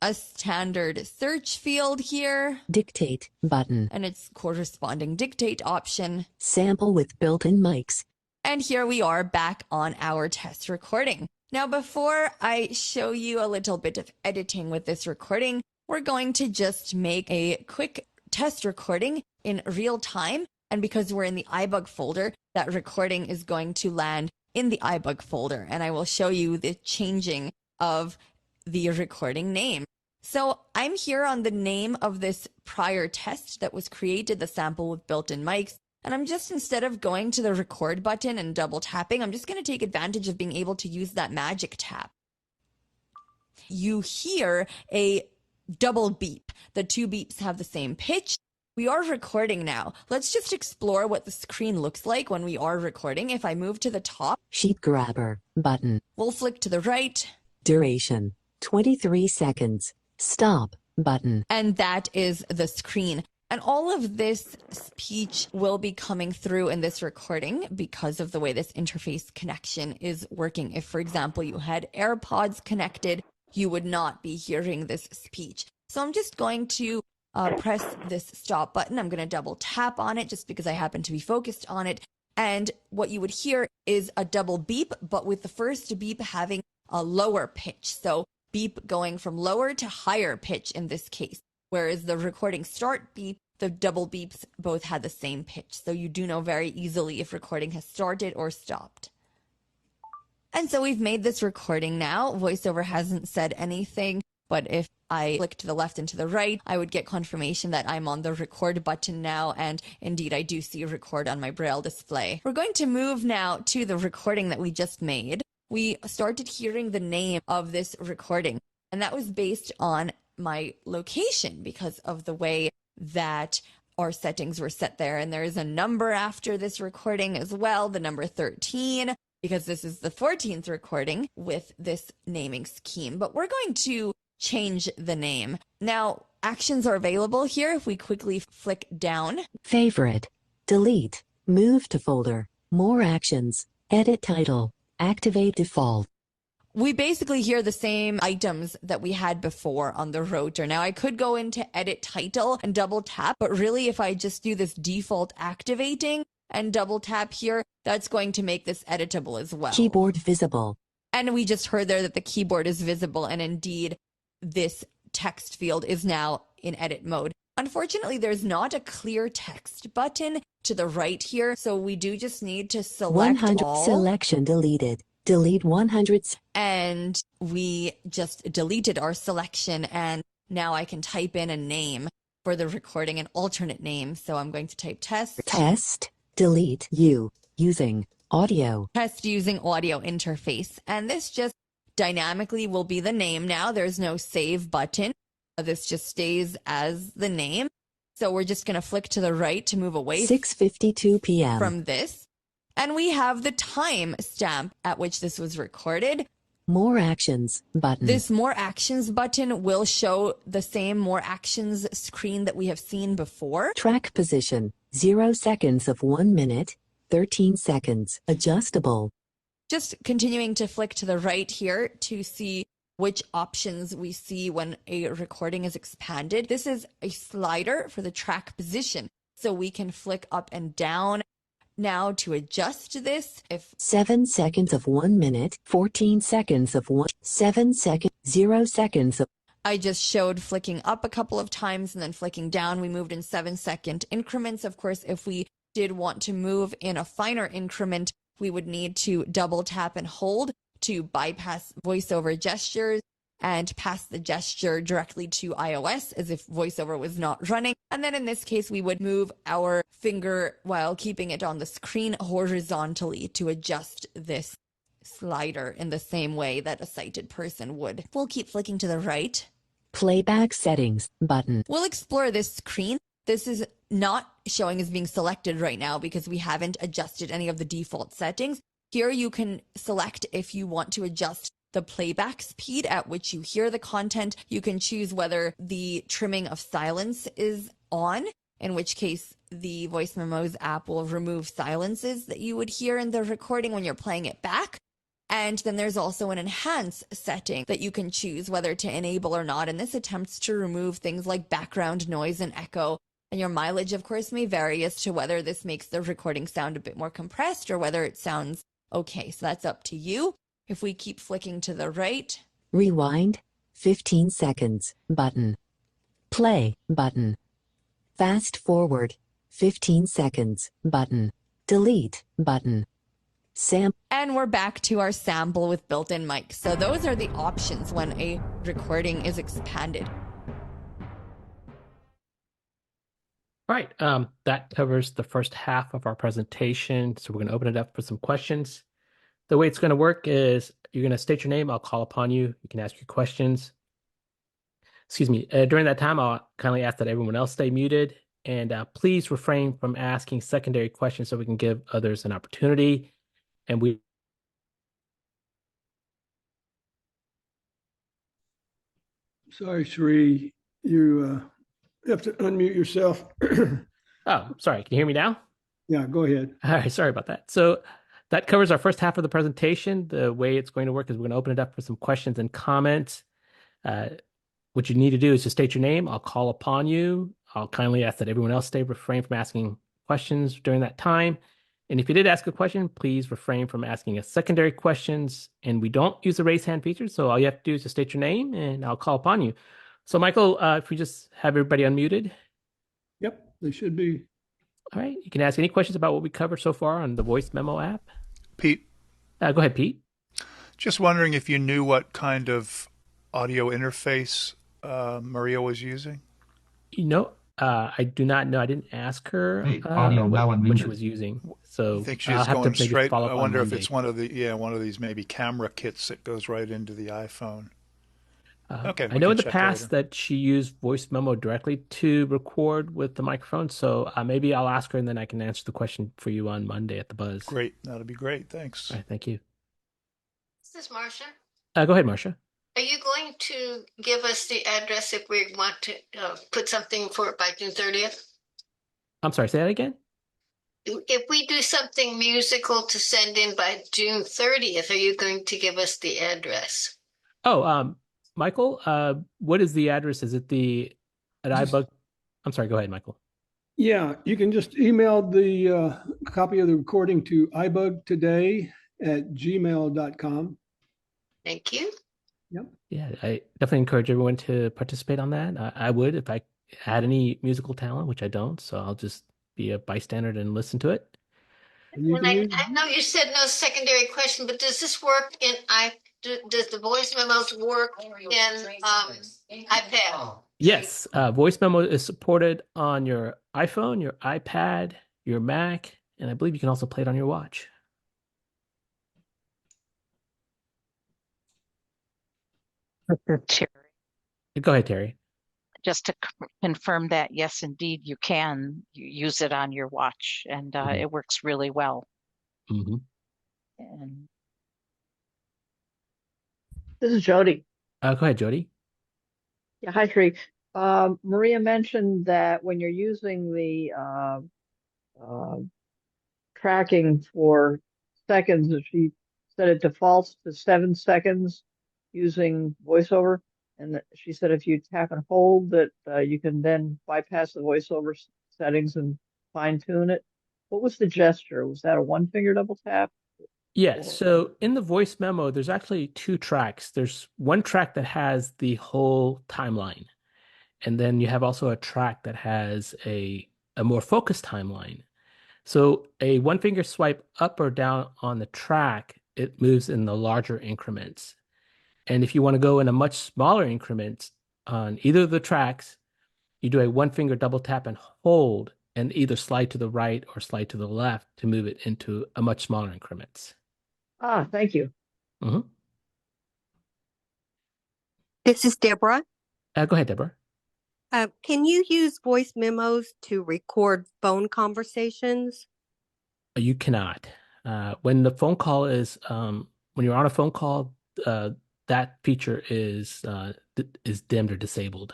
A standard search field here. Dictate button. And its corresponding dictate option. Sample with built-in mics. And here we are back on our test recording. Now, before I show you a little bit of editing with this recording, we're going to just make a quick test recording in real time. And because we're in the iBUG folder, that recording is going to land in the iBUG folder. And I will show you the changing of the recording name. So I'm here on the name of this prior test that was created, the sample with built-in mics. And I'm just, instead of going to the record button and double tapping, I'm just going to take advantage of being able to use that magic tap. You hear a double beep. The two beeps have the same pitch. We are recording now. Let's just explore what the screen looks like when we are recording. If I move to the top, Sheet grabber button. We'll flick to the right. Duration 23 seconds. Stop button. And that is the screen. And all of this speech will be coming through in this recording because of the way this interface connection is working. If, for example, you had AirPods connected, you would not be hearing this speech. So I'm just going to press this stop button. I'm going to double tap on it just because I happen to be focused on it. And what you would hear is a double beep, but with the first beep having a lower pitch. So beep going from lower to higher pitch in this case. Whereas the recording start beep, the double beeps both had the same pitch. So you do know very easily if recording has started or stopped. And so we've made this recording now. VoiceOver hasn't said anything, but if I flick to the left and to the right, I would get confirmation that I'm on the record button now. And indeed, I do see record on my Braille display. We're going to move now to the recording that we just made. We started hearing the name of this recording, and that was based on my location because of the way that our settings were set there. And there is a number after this recording as well, the number 13, because this is the 14th recording with this naming scheme. But we're going to change the name. Now, actions are available here. If we quickly flick down. Favorite. Delete. Move to folder. More actions. Edit title. Activate default. We basically hear the same items that we had before on the rotor. Now I could go into edit title and double tap, but really if I just do this default activating and double tap here, that's going to make this editable as well. Keyboard visible. And we just heard there that the keyboard is visible, and indeed this text field is now in edit mode. Unfortunately, there's not a clear text button to the right here, so we do just need to select 100 all. Selection deleted. Delete 100. And we just deleted our selection, and now I can type in a name for the recording, an alternate name. So I'm going to type test. Test. Delete you. Using audio. Test using audio interface. And this just dynamically will be the name now. There's no save button. This just stays as the name. So we're just going to flick to the right to move away 6:52 p.m. from this. And we have the time stamp at which this was recorded. More actions button. This more actions button will show the same more actions screen that we have seen before. Track position. 0 seconds of 1 minute. 13 seconds. Adjustable. Just continuing to flick to the right here to see which options we see when a recording is expanded. This is a slider for the track position. So we can flick up and down now to adjust this. If 7 seconds of 1 minute, 14 seconds of 7 seconds, 0 seconds of. I just showed flicking up a couple of times and then flicking down. We moved in 7-second increments. Of course, if we did want to move in a finer increment, we would need to double tap and hold to bypass VoiceOver gestures and pass the gesture directly to iOS as if VoiceOver was not running. And then in this case, we would move our finger while keeping it on the screen horizontally to adjust this slider in the same way that a sighted person would. We'll keep flicking to the right. Playback settings button. We'll explore this screen. This is not showing as being selected right now because we haven't adjusted any of the default settings. Here you can select if you want to adjust the playback speed at which you hear the content. You can choose whether the trimming of silence is on, in which case the Voice Memos app will remove silences that you would hear in the recording when you're playing it back. And then there's also an enhance setting that you can choose whether to enable or not. And this attempts to remove things like background noise and echo. And your mileage, of course, may vary as to whether this makes the recording sound a bit more compressed or whether it sounds okay. So that's up to you. If we keep flicking to the right. Rewind. 15 seconds button. Play button. Fast forward 15 seconds button. Delete button. And we're back to our sample with built-in mic. So those are the options when a recording is expanded. All right, that covers the first half of our presentation. So we're going to open it up for some questions. The way it's going to work is you're going to state your name. I'll call upon you. You can ask your questions. Excuse me. During that time, I'll kindly ask that everyone else stay muted. And please refrain from asking secondary questions so we can give others an opportunity. And we Sorry, Sree, you have to unmute yourself. Oh, sorry. Can you hear me now? Yeah, go ahead. All right, sorry about that. So that covers our first half of the presentation. The way it's going to work is we're going to open it up for some questions and comments. What you need to do is just state your name. I'll call upon you. I'll kindly ask that everyone else refrain from asking questions during that time. And if you did ask a question, please refrain from asking a secondary questions. And we don't use the raise hand feature, so all you have to do is just state your name and I'll call upon you. So Michael, if we just have everybody unmuted. Yep, they should be. All right, you can ask any questions about what we covered so far on the voice memo app. Pete. Go ahead, Pete. Just wondering if you knew what kind of audio interface Maria was using? I do not know. I didn't ask her what she was using. So I think she's I'll have going to maybe straight. follow up I wonder on if Monday. it's one of these maybe camera kits that goes right into the iPhone. Okay. I know in the past that she used voice memo directly to record with the microphone. So maybe I'll ask her and then I can answer the question for you on Monday at the Buzz. Great. That'll be great. Thanks. All right. Thank you. This is Marcia. Go ahead, Marcia. Are you going to give us the address if we want to put something for it by June 30th? I'm sorry, say that again? If we do something musical to send in by June 30th, are you going to give us the address? Oh, Michael, what is the address? Is it at iBUG? I'm sorry, go ahead, Michael. Yeah, you can just email the copy of the recording to ibugtoday@gmail.com. Thank you. Yep. Yeah, I definitely encourage everyone to participate on that. I would if I had any musical talent, which I don't. So I'll just be a bystander and listen to it. And I know you said no secondary question, but does this work in does the voice memos work in iPad? Yes, voice memo is supported on your iPhone, your iPad, your Mac, and I believe you can also play it on your watch. Terry. Go ahead, Terry. Just to confirm that, yes, indeed, you can use it on your watch, and it works really well. Mm-hmm. And This is Jody. Go ahead, Jody. Yeah, hi, Sree. Maria mentioned that when you're using the tracking for seconds, she said it defaults to 7 seconds using VoiceOver. And she said if you tap and hold that you can then bypass the VoiceOver settings and fine tune it. What was the gesture? Was that a one finger double tap? Yes. So in the voice memo, there's actually 2 tracks. There's one track that has the whole timeline. And then you have also a track that has a more focused timeline. So a one finger swipe up or down on the track, it moves in the larger increments. And if you want to go in a much smaller increments on either of the tracks, you do a one finger double tap and hold and either slide to the right or slide to the left to move it into a much smaller increments. Ah, thank you. Mm-hmm. This is Deborah. Go ahead, Deborah. Can you use voice memos to record phone conversations? You cannot. When the phone call is, when you're on a phone call, that feature is dimmed or disabled.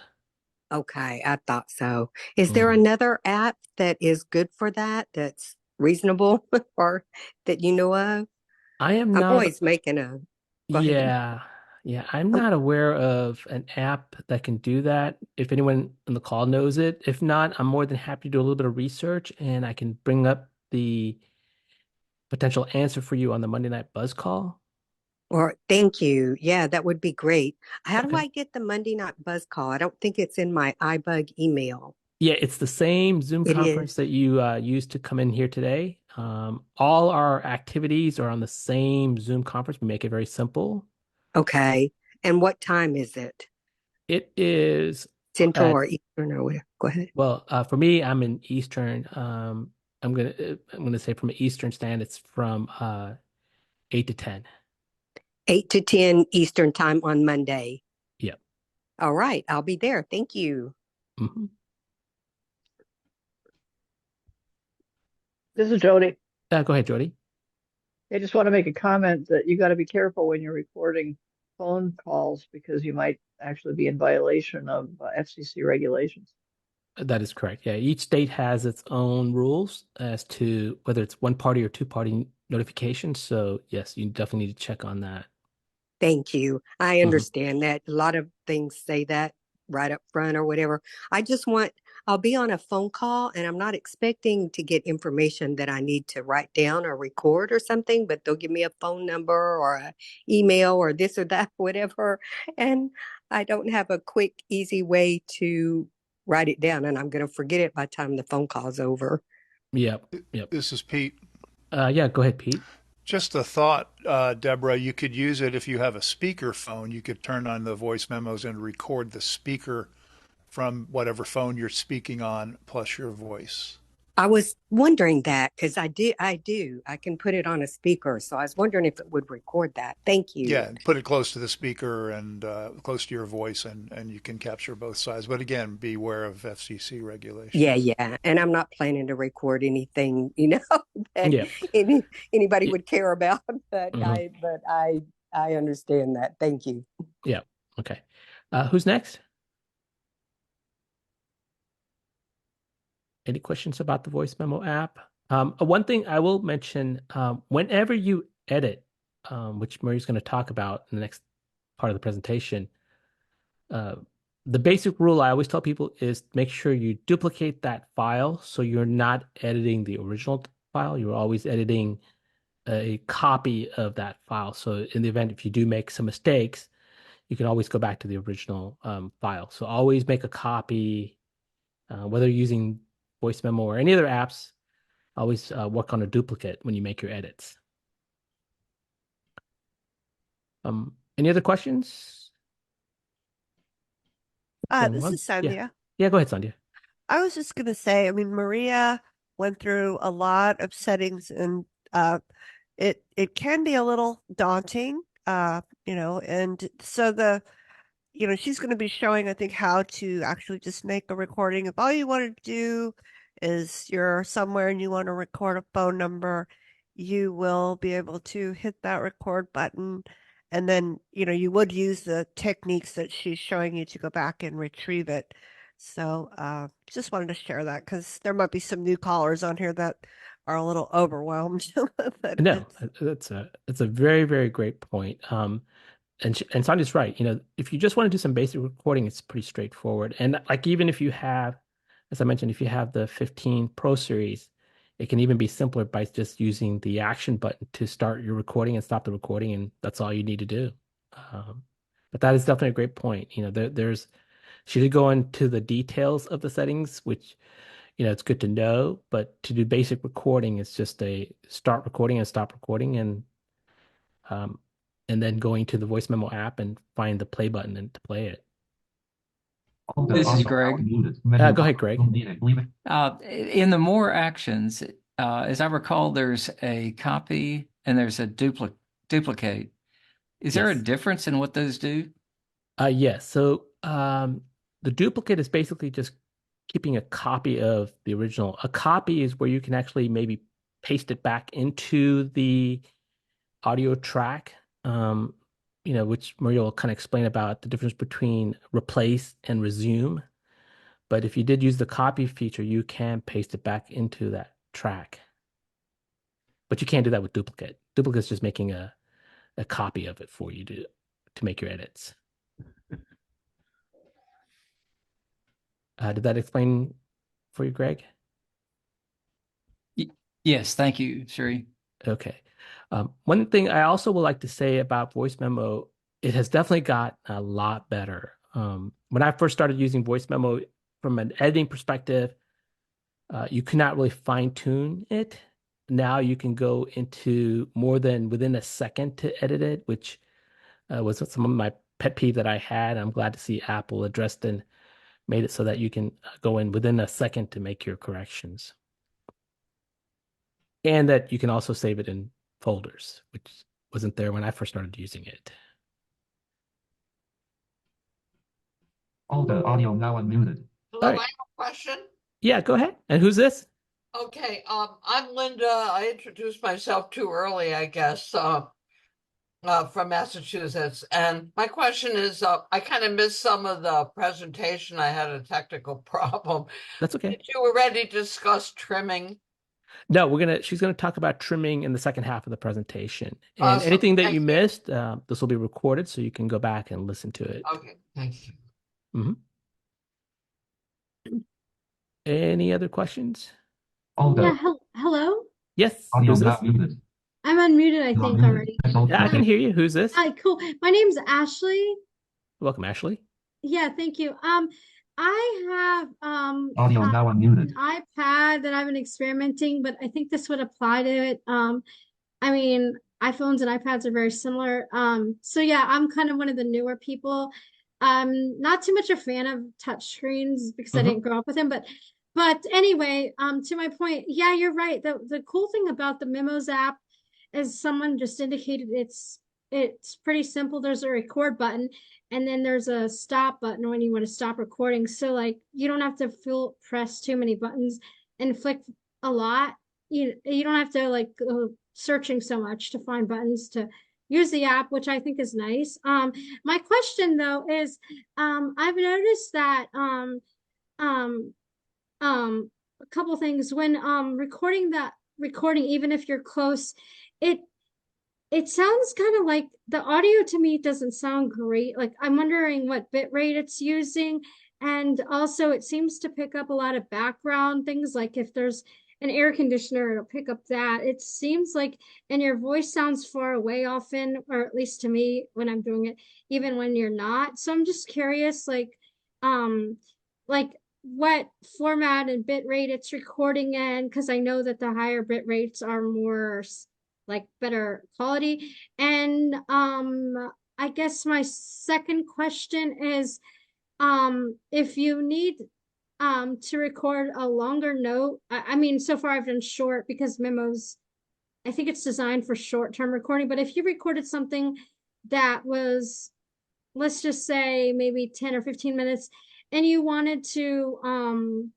Okay, I thought so. Is there another app that is good for that, that's reasonable or that you know of? I'm always making a... Go ahead. Yeah, I'm not aware of an app that can do that. If anyone on the call knows it, if not, I'm more than happy to do a little bit of research and I can bring up the potential answer for you on the Monday Night Buzz call. Or thank you. Yeah, that would be great. How do Okay. I get the Monday Night Buzz Call? I don't think it's in my iBug email. Yeah, it's the same Zoom It is. conference that you used to come in here today. All our activities are on the same Zoom conference. We make it very simple. Okay. And what time is it? It is Central at or Eastern or whatever? Go ahead. well, for me, I'm in Eastern. I'm gonna say from an Eastern stand, it's from 8 to 10. 8 to 10 Eastern time on Monday. Yep. All right. I'll be there. Thank you. Mm-hmm. This is Jody. Go ahead, Jody. I just want to make a comment that you got to be careful when you're recording phone calls because you might actually be in violation of FCC regulations. That is correct. Yeah, each state has its own rules as to whether it's one party or two party notification. So yes, you definitely need to check on that. Thank you. I Mhm. understand that a lot of things say that right up front or whatever. I'll be on a phone call and I'm not expecting to get information that I need to write down or record or something, but they'll give me a phone number or an email or this or that, whatever. And I don't have a quick, easy way to write it down and I'm going to forget it by the time the phone call's over. Yep. Yep. This is Pete. Yeah, go ahead, Pete. Just a thought, Deborah, you could use it if you have a speaker phone. You could turn on the voice memos and record the speaker from whatever phone you're speaking on plus your voice. I was wondering that because I can put it on a speaker. So I was wondering if it would record that. Thank you. Yeah, put it close to the speaker and close to your voice, and you can capture both sides. But again, beware of FCC regulations. Yeah. And I'm not planning to record anything, that Yeah. anybody Yeah. would care about. But Mhm. I understand that. Thank you. Yeah. Okay. Who's next? Any questions about the voice memo app? One thing I will mention, whenever you edit, which Marie's going to talk about in the next part of the presentation, the basic rule I always tell people is make sure you duplicate that file so you're not editing the original file. You're always editing a copy of that file. So in the event if you do make some mistakes, you can always go back to the original file. So always make a copy, whether you're using Voice Memo or any other apps, always work on a duplicate when you make your edits. Any other questions? This is Sandhya. Yeah, go ahead, Sandhya. I was just going to say, I mean, Maria went through a lot of settings and it can be a little daunting, and so she's going to be showing, I think, how to actually just make a recording. If all you want to do is you're somewhere and you want to record a phone number, you will be able to hit that record button. And then, you would use the techniques that she's showing you to go back and retrieve it. So just wanted to share that because there might be some new callers on here that are a little overwhelmed. No, that's a very, very great point. And Sandhya's right. If you just want to do some basic recording, it's pretty straightforward. And like even if you have, as I mentioned, if you have the 15 Pro series, it can even be simpler by just using the action button to start your recording and stop the recording, and that's all you need to do. But that is definitely a great point. She did go into the details of the settings, which it's good to know. But to do basic recording, it's just a start recording and stop recording, and then going to the voice memo app and find the play button and to play it. This is Greg. Go ahead, Greg. In the more actions, as I recall, there's a copy and there's a duplicate. Is there a difference in what those do? Yes. So the duplicate is basically just keeping a copy of the original. A copy is where you can actually maybe paste it back into the audio track, which Maria will kind of explain about the difference between replace and resume. But if you did use the copy feature, you can paste it back into that track. But you can't do that with duplicate. Duplicate is just making a copy of it for you to make your edits. Did that explain for you, Greg? Yes, thank you, Sree. Okay. One thing I also would like to say about voice memo, it has definitely got a lot better. When I first started using voice memo from an editing perspective, you could not really fine tune it. Now you can go into more than within a second to edit it, which was some of my pet peeve that I had. I'm glad to see Apple addressed and made it so that you can go in within a second to make your corrections. And that you can also save it in folders, which wasn't there when I first started using it. All the audio now unmuted. Hello, All right. I have a question. Yeah, go ahead. And who's this? Okay, I'm Linda. I introduced myself too early, I guess, from Massachusetts. And my question is, I kind of missed some of the presentation. I had a technical problem. That's okay. Did you already discuss trimming? No, she's gonna talk about trimming in the second half of the presentation. And Awesome. anything that Thank you you. missed, this will be recorded so you can go back and listen to it. Okay, thank you. Mhm. Any other questions? Yeah, hello? Yes. Audio Who's not this? muted. I'm unmuted, I think, already. Yeah, I can hear you. Who's this? Hi, cool. My name's Ashley. Welcome, Ashley. Yeah, thank you. I have Audio now unmuted. an iPad that I've been experimenting, but I think this would apply to it. I mean, iPhones and iPads are very similar. So yeah, I'm kind of one of the newer people. Not too much a fan of touchscreens because I didn't grow up with them, but anyway, to my point, yeah, you're right. The cool thing about the Memos app, as someone just indicated, it's pretty simple. There's a record button, and then there's a stop button when you want to stop recording. So like you don't have to press too many buttons and flick a lot. You don't have to like go searching so much to find buttons to use the app, which I think is nice. My question though is, I've noticed that a couple things when recording, even if you're close, it it sounds kind of like the audio to me doesn't sound great. Like I'm wondering what bit rate it's using. And also it seems to pick up a lot of background things. Like if there's an air conditioner, it'll pick up that. It seems like, and your voice sounds far away often, or at least to me when I'm doing it, even when you're not. So I'm just curious, um, like what format and bit rate it's recording in, because I know that the higher bit rates are more like better quality. And I guess my second question is if you need to record a longer note, I mean, so far I've done short because Memos, I think it's designed for short-term recording, but if you recorded something that was, let's just say maybe 10 or 15 minutes, and you wanted to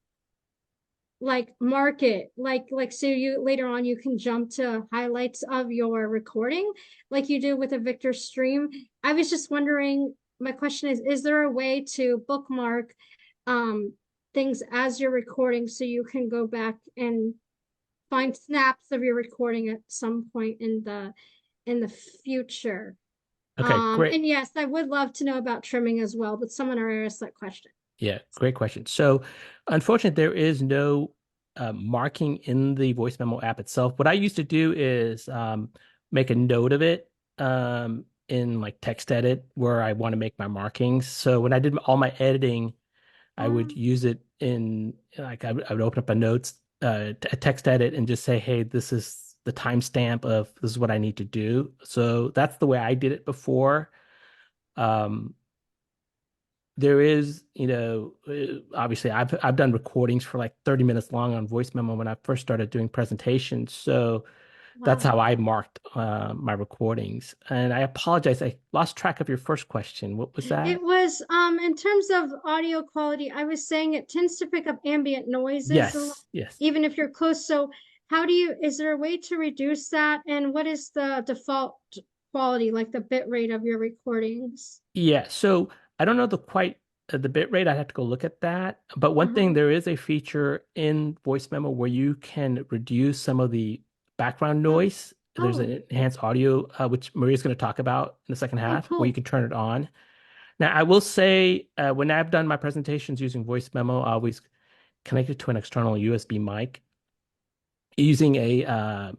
like mark it, like so you later on you can jump to highlights of your recording like you do with a Victor stream. I was just wondering, my question is there a way to bookmark things as you're recording so you can go back and find snaps of your recording at some point in the future? Okay, great. And yes, I would love to know about trimming as well, but someone already asked that question. Yeah, great question. So, unfortunately, there is no marking in the voice memo app itself. What I used to do is make a note of it in like text edit where I want to make my markings. So when I did all my editing, I would use it in like I would open up a notes, a text edit, and just say, "Hey, this is the timestamp of this is what I need to do." So that's the way I did it before. There is, obviously I've done recordings for like 30 minutes long on voice memo when I first started doing presentations. So that's how I marked my recordings. And I apologize, I lost track of your first question. What was that? It was in terms of audio quality, I was saying it tends to pick up ambient noises Yes. even if you're close. So is there a way to reduce that? And what is the default quality, like the bit rate of your recordings? Yeah, so I don't know the bit rate. I'd have to go look at that. But one thing, there is a feature in voice memo where you can reduce some of the background noise. There's an enhanced audio, which Maria's going to talk about in the second half, where you can turn it on. Now, I will say, when I've done my presentations using voice memo, I always connect it to an external USB mic using a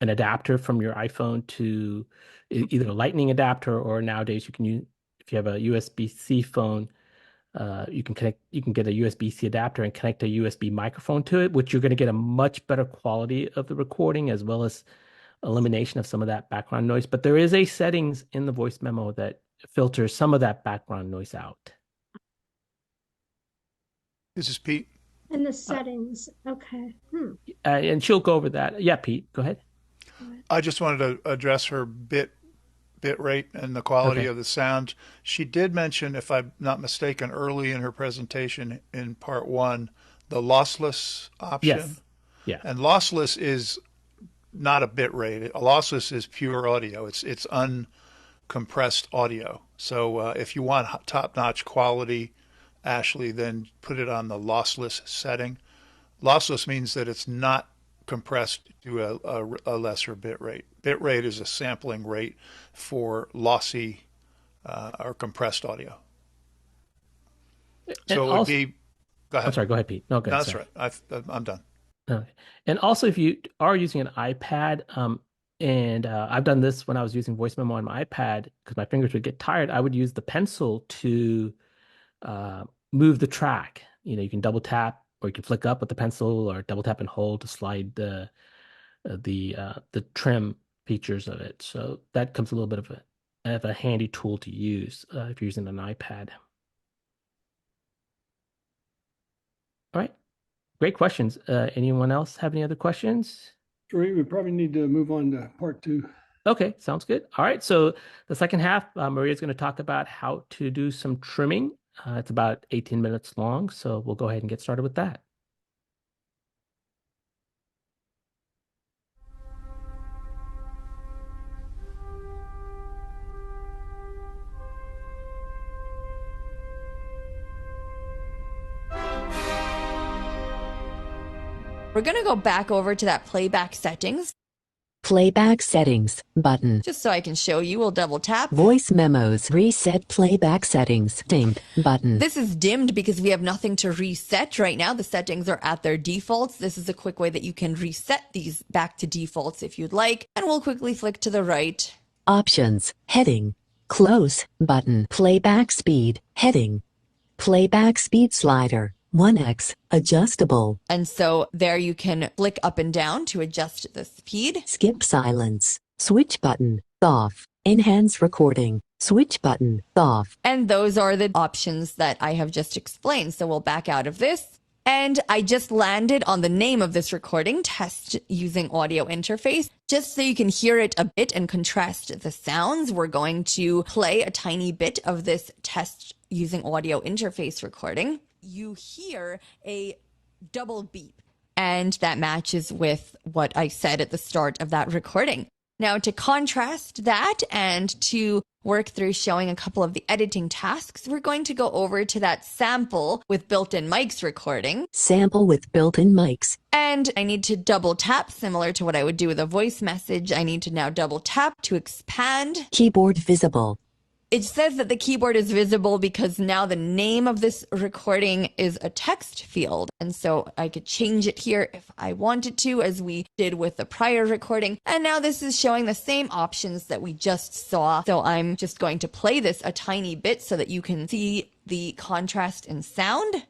an adapter from your iPhone to either a Lightning adapter, or nowadays you can use, if you have a USB-C phone, you can get a USB-C adapter and connect a USB microphone to it, which you're going to get a much better quality of the recording as well as elimination of some of that background noise. But there is a settings in the voice memo that filters some of that background noise out. This is Pete. In the settings. Okay. And she'll go over that. Yeah, Pete, go ahead. I just wanted to address her bit rate and the quality of the sound. She did mention, if I'm not mistaken, early in her presentation in part 1, the lossless option. Yes. Yeah. And lossless is not a bit rate. A lossless is pure audio. It's uncompressed audio. So if you want top-notch quality, Ashley, then put it on the lossless setting. Lossless means that it's not compressed to a lesser bit rate. Bit rate is a sampling rate for lossy or compressed audio. So it would be. Go ahead. I'm sorry. Go ahead, Pete. No, go ahead. That's right. I'm done. Okay. And also, if you are using an iPad, and I've done this when I was using voice memo on my iPad because my fingers would get tired, I would use the pencil to move the track. You can double tap, or you can flick up with the pencil, or double tap and hold to slide the trim features of it. So that comes a little bit of a handy tool to use if you're using an iPad. All right, great questions. Anyone else have any other questions? Sree, we probably need to move on to part 2. Okay, sounds good. All right, so the second half, Maria's going to talk about how to do some trimming. It's about 18 minutes long, so we'll go ahead and get started with that. We're going to go back over to that playback settings. Playback settings button. Just so I can show you, we'll double tap. Voice memos. Reset playback settings. Dimmed button. This is dimmed because we have nothing to reset right now. The settings are at their defaults. This is a quick way that you can reset these back to defaults if you'd like. And we'll quickly flick to the right. Options. Heading. Close button. Playback speed. Heading. Playback speed slider. 1x, adjustable. And so there you can flick up and down to adjust the speed. Skip silence, switch button, off. Enhance recording, switch button, off. And those are the options that I have just explained. So we'll back out of this. And I just landed on the name of this recording, Test Using Audio Interface. Just so you can hear it a bit and contrast the sounds, we're going to play a tiny bit of this Test Using Audio Interface recording. You hear a double beep, and that matches with what I said at the start of that recording. Now, to contrast that and to work through showing a couple of the editing tasks, we're going to go over to that sample with built-in mics recording. Sample with built-in mics. And I need to double tap, similar to what I would do with a voice message. I need to now double tap to expand. Keyboard visible. It says that the keyboard is visible because now the name of this recording is a text field. And so I could change it here if I wanted to, as we did with the prior recording. And now this is showing the same options that we just saw. So I'm just going to play this a tiny bit so that you can see the contrast in sound.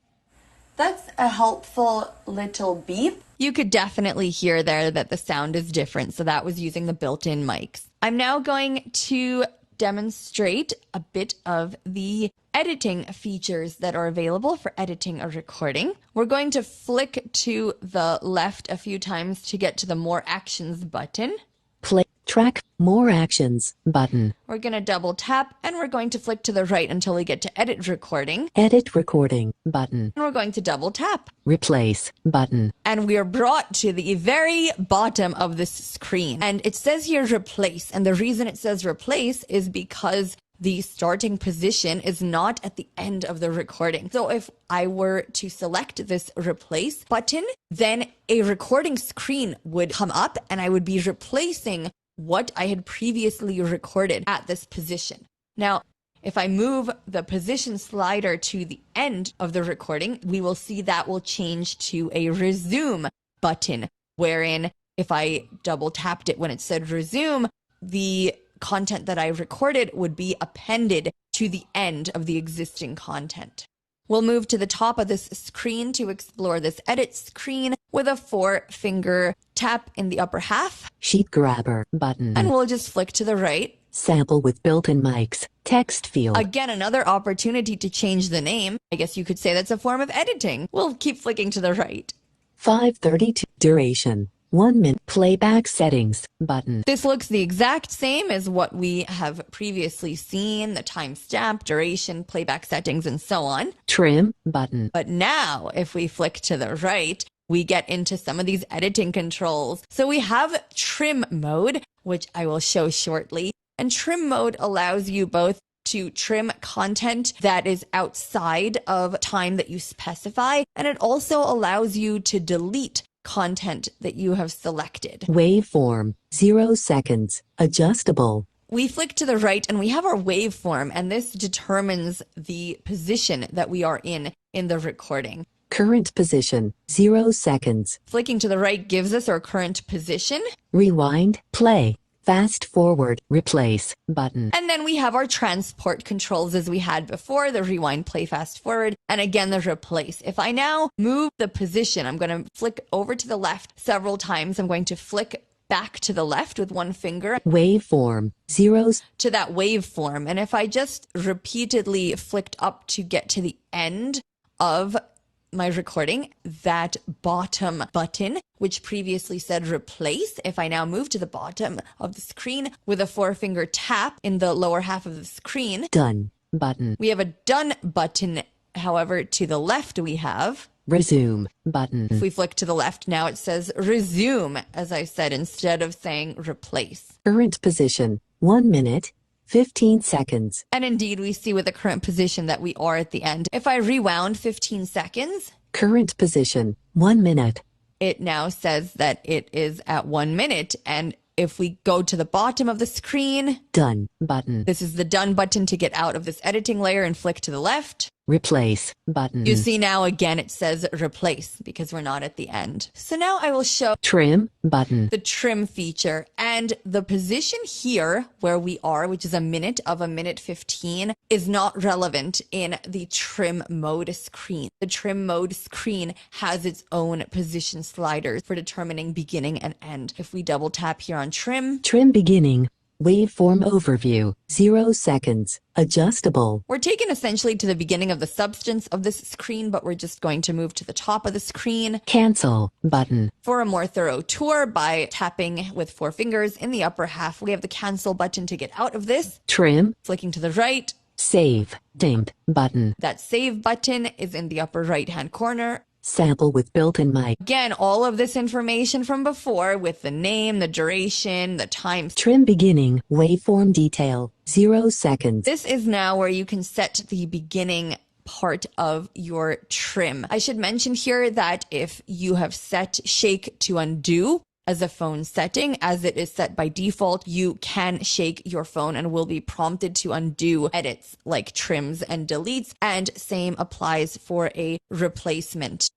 That's a helpful little beep. You could definitely hear there that the sound is different. So that was using the built-in mics. I'm now going to demonstrate a bit of the editing features that are available for editing a recording. We're going to flick to the left a few times to get to the More Actions button. Play track More Actions button. We're going to double tap and we're going to flick to the right until we get to Edit Recording. Edit Recording button. And we're going to double tap. Replace button. And we are brought to the very bottom of this screen. And it says here replace. And the reason it says replace is because the starting position is not at the end of the recording. So if I were to select this replace button, then a recording screen would come up and I would be replacing what I had previously recorded at this position. Now, if I move the position slider to the end of the recording, we will see that will change to a resume button, wherein If I double tapped it when it said resume, the content that I recorded would be appended to the end of the existing content. We'll move to the top of this screen to explore this edit screen with a 4-finger tap in the upper half. Sheet grabber button. And we'll just flick to the right. Sample with built-in mics. Text field. Again, another opportunity to change the name. I guess you could say that's a form of editing. We'll keep flicking to the right. 5:32 duration. 1 minute. Playback settings button. This looks the exact same as what we have previously seen, the timestamp, duration, playback settings, and so on. Trim button. But now, if we flick to the right, we get into some of these editing controls. So we have trim mode, which I will show shortly. And trim mode allows you both to trim content that is outside of time that you specify, and it also allows you to delete content that you have selected. Waveform, 0 seconds, adjustable. We flick to the right and we have our waveform, and this determines the position that we are in the recording. Current position, 0 seconds. Flicking to the right gives us our current position. Rewind, play, fast forward, replace button. And then we have our transport controls as we had before, the rewind, play, fast forward, and again the replace. If I now move the position, I'm going to flick over to the left several times. I'm going to flick back to the left with 1 finger. Waveform, 0 to that waveform. And if I just repeatedly flicked up to get to the end of my recording, that bottom button, which previously said replace, if I now move to the bottom of the screen with a 4-finger tap in the lower half of the screen, done button. We have a done button. However, to the left we have resume button. If we flick to the left, now it says resume, as I said, instead of saying replace. Current position, 1 minute, 15 seconds. And indeed, we see with the current position that we are at the end. If I rewound 15 seconds. Current position, 1 minute. It now says that it is at 1 minute. And if we go to the bottom of the screen. Done button. This is the done button to get out of this editing layer and flick to the left. Replace button. You see now again it says replace because we're not at the end. So now I will show trim button. The trim feature, and the position here where we are, which is a minute of a minute 15, is not relevant in the trim mode screen. The trim mode screen has its own position sliders for determining beginning and end. If we double tap here on trim. Trim beginning. Waveform overview, 0 seconds, adjustable. We're taken essentially to the beginning of the substance of this screen, but we're just going to move to the top of the screen. Cancel button. For a more thorough tour, by tapping with 4 fingers in the upper half, we have the cancel button to get out of this. Trim. Flicking to the right. Save, dimmed button. That save button is in the upper right-hand corner. Sample with built-in mic. Again, all of this information from before with the name, the duration, the time. Trim beginning, waveform detail, 0 seconds. This is now where you can set the beginning part of your trim. I should mention here that if you have set shake to undo as a phone setting, as it is set by default, you can shake your phone and will be prompted to undo edits like trims and deletes. And same applies for a replacement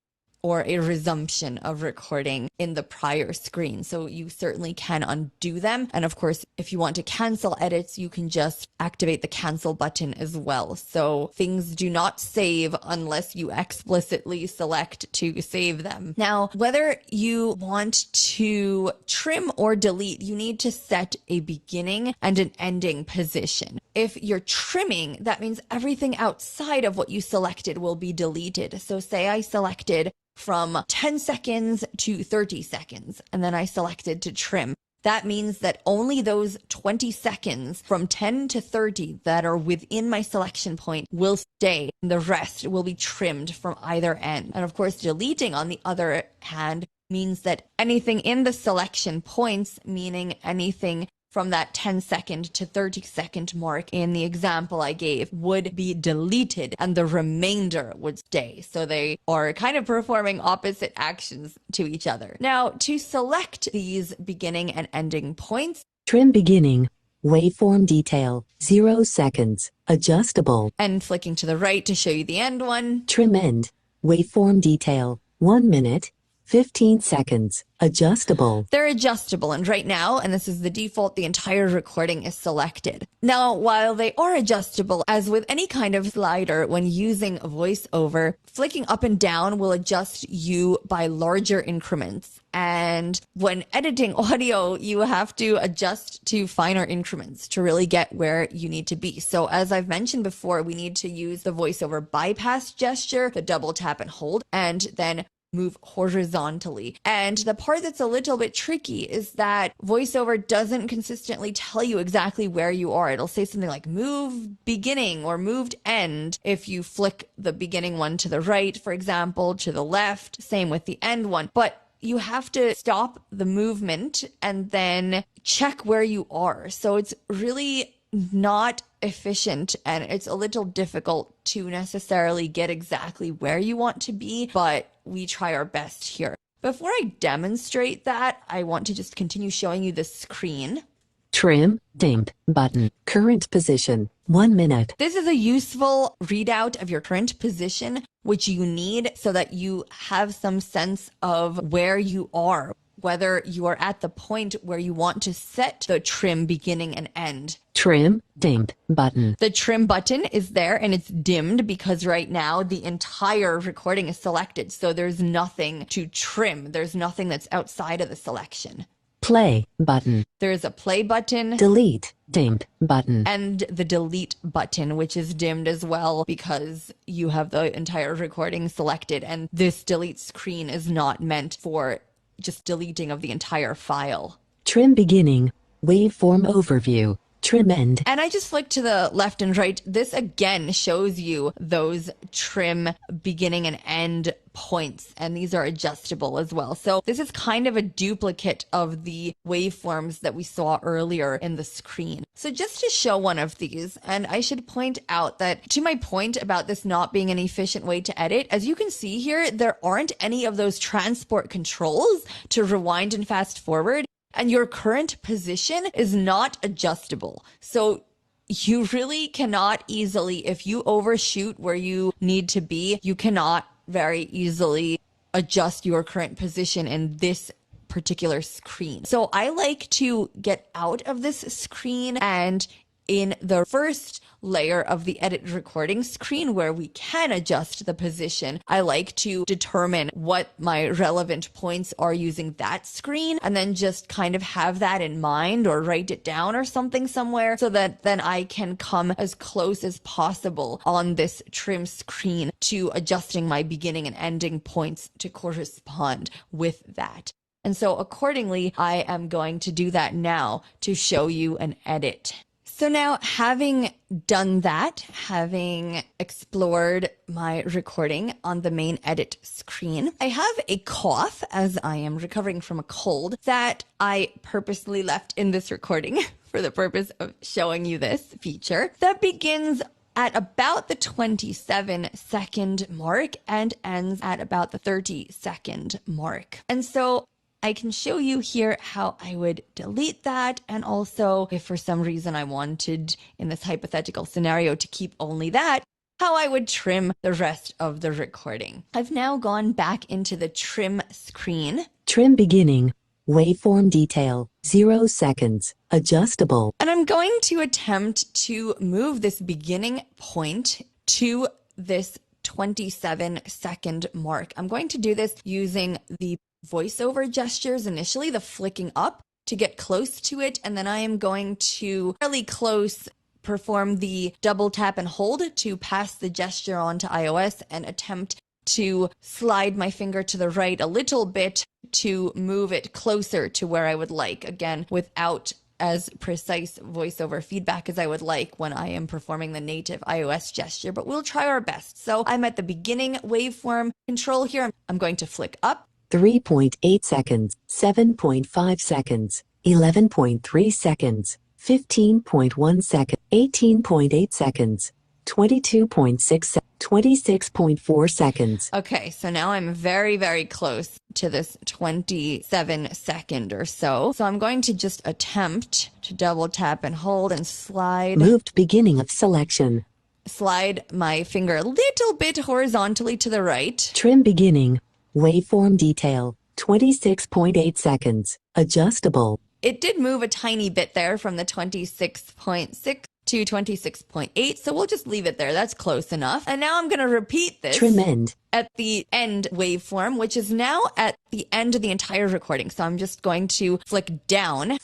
or a resumption of recording in the prior screen. So you certainly can undo them. And of course, if you want to cancel edits, you can just activate the cancel button as well. So things do not save unless you explicitly select to save them. Now, whether you want to trim or delete, you need to set a beginning and an ending position. If you're trimming, that means everything outside of what you selected will be deleted. So say I selected from 10 seconds to 30 seconds, and then I selected to trim. That means that only those 20 seconds from 10 to 30 that are within my selection point will stay. The rest will be trimmed from either end. And of course, deleting, on the other hand, means that anything in the selection points, meaning anything from that 10-second to 30-second mark in the example I gave, would be deleted and the remainder would stay. So they are kind of performing opposite actions to each other. Now, to select these beginning and ending points, trim beginning, waveform detail, 0 seconds, adjustable. And flicking to the right to show you the end one. Trim end, waveform detail, 1 minute, 15 seconds. Adjustable. They're adjustable, and right now, and this is the default, the entire recording is selected. Now, while they are adjustable, as with any kind of slider when using VoiceOver, flicking up and down will adjust you by larger increments. And when editing audio, you have to adjust to finer increments to really get where you need to be. So as I've mentioned before, we need to use the VoiceOver bypass gesture, the double tap and hold, and then move horizontally. And the part that's a little bit tricky is that VoiceOver doesn't consistently tell you exactly where you are. It'll say something like move beginning or moved end if you flick the beginning one to the right, for example, to the left, same with the end one. But you have to stop the movement and then check where you are. So it's really not efficient, and it's a little difficult to necessarily get exactly where you want to be, but we try our best here. Before I demonstrate that, I want to just continue showing you the screen. Trim, dimmed, button, current position, 1 minute. This is a useful readout of your current position, which you need so that you have some sense of where you are, whether you are at the point where you want to set the trim beginning and end. Trim, dimmed, button. The trim button is there and it's dimmed because right now the entire recording is selected. So there's nothing to trim. There's nothing that's outside of the selection. Play button. There's a play button. Delete, dimmed, button. And the delete button, which is dimmed as well because you have the entire recording selected. And this delete screen is not meant for just deleting of the entire file. Trim beginning, waveform overview, trim end. And I just flicked to the left and right. This again shows you those trim beginning and end points, and these are adjustable as well. So this is kind of a duplicate of the waveforms that we saw earlier in the screen. So just to show one of these, and I should point out that to my point about this not being an efficient way to edit, as you can see here, there aren't any of those transport controls to rewind and fast forward. And your current position is not adjustable. So you really cannot easily, if you overshoot where you need to be, you cannot very easily adjust your current position in this particular screen. So I like to get out of this screen, and in the first layer of the edit recording screen where we can adjust the position, I like to determine what my relevant points are using that screen and then just kind of have that in mind or write it down or something somewhere so that then I can come as close as possible on this trim screen to adjusting my beginning and ending points to correspond with that. And so accordingly, I am going to do that now to show you an edit. So now, having done that, having explored my recording on the main edit screen, I have a cough as I am recovering from a cold that I purposely left in this recording for the purpose of showing you this feature that begins at about the 27-second mark and ends at about the 30-second mark. And so I can show you here how I would delete that, and also if for some reason I wanted in this hypothetical scenario to keep only that, how I would trim the rest of the recording. I've now gone back into the trim screen. Trim beginning, waveform detail, 0 seconds, adjustable. And I'm going to attempt to move this beginning point to this 27-second mark. I'm going to do this using the VoiceOver gestures initially, the flicking up to get close to it, and then I am going to fairly close perform the double tap and hold to pass the gesture on to iOS and attempt to slide my finger to the right a little bit to move it closer to where I would like, again without as precise VoiceOver feedback as I would like when I am performing the native iOS gesture, but we'll try our best. So I'm at the beginning waveform control here. I'm going to flick up. 3.8 seconds, 7.5 seconds, 11.3 seconds, 15.1 seconds, 18.8 seconds, 22.6, 26.4 seconds. Okay, so now I'm very, very close to this 27-second or so. So I'm going to just attempt to double tap and hold and slide. Moved beginning of selection. Slide my finger a little bit horizontally to the right. Trim beginning. Waveform detail, 26.8 seconds. Adjustable. It did move a tiny bit there from the 26.6 to 26.8, so we'll just leave it there. That's close enough. And now I'm going to repeat this Trim end. at the end waveform, which is now at the end of the entire recording. So I'm just going to flick down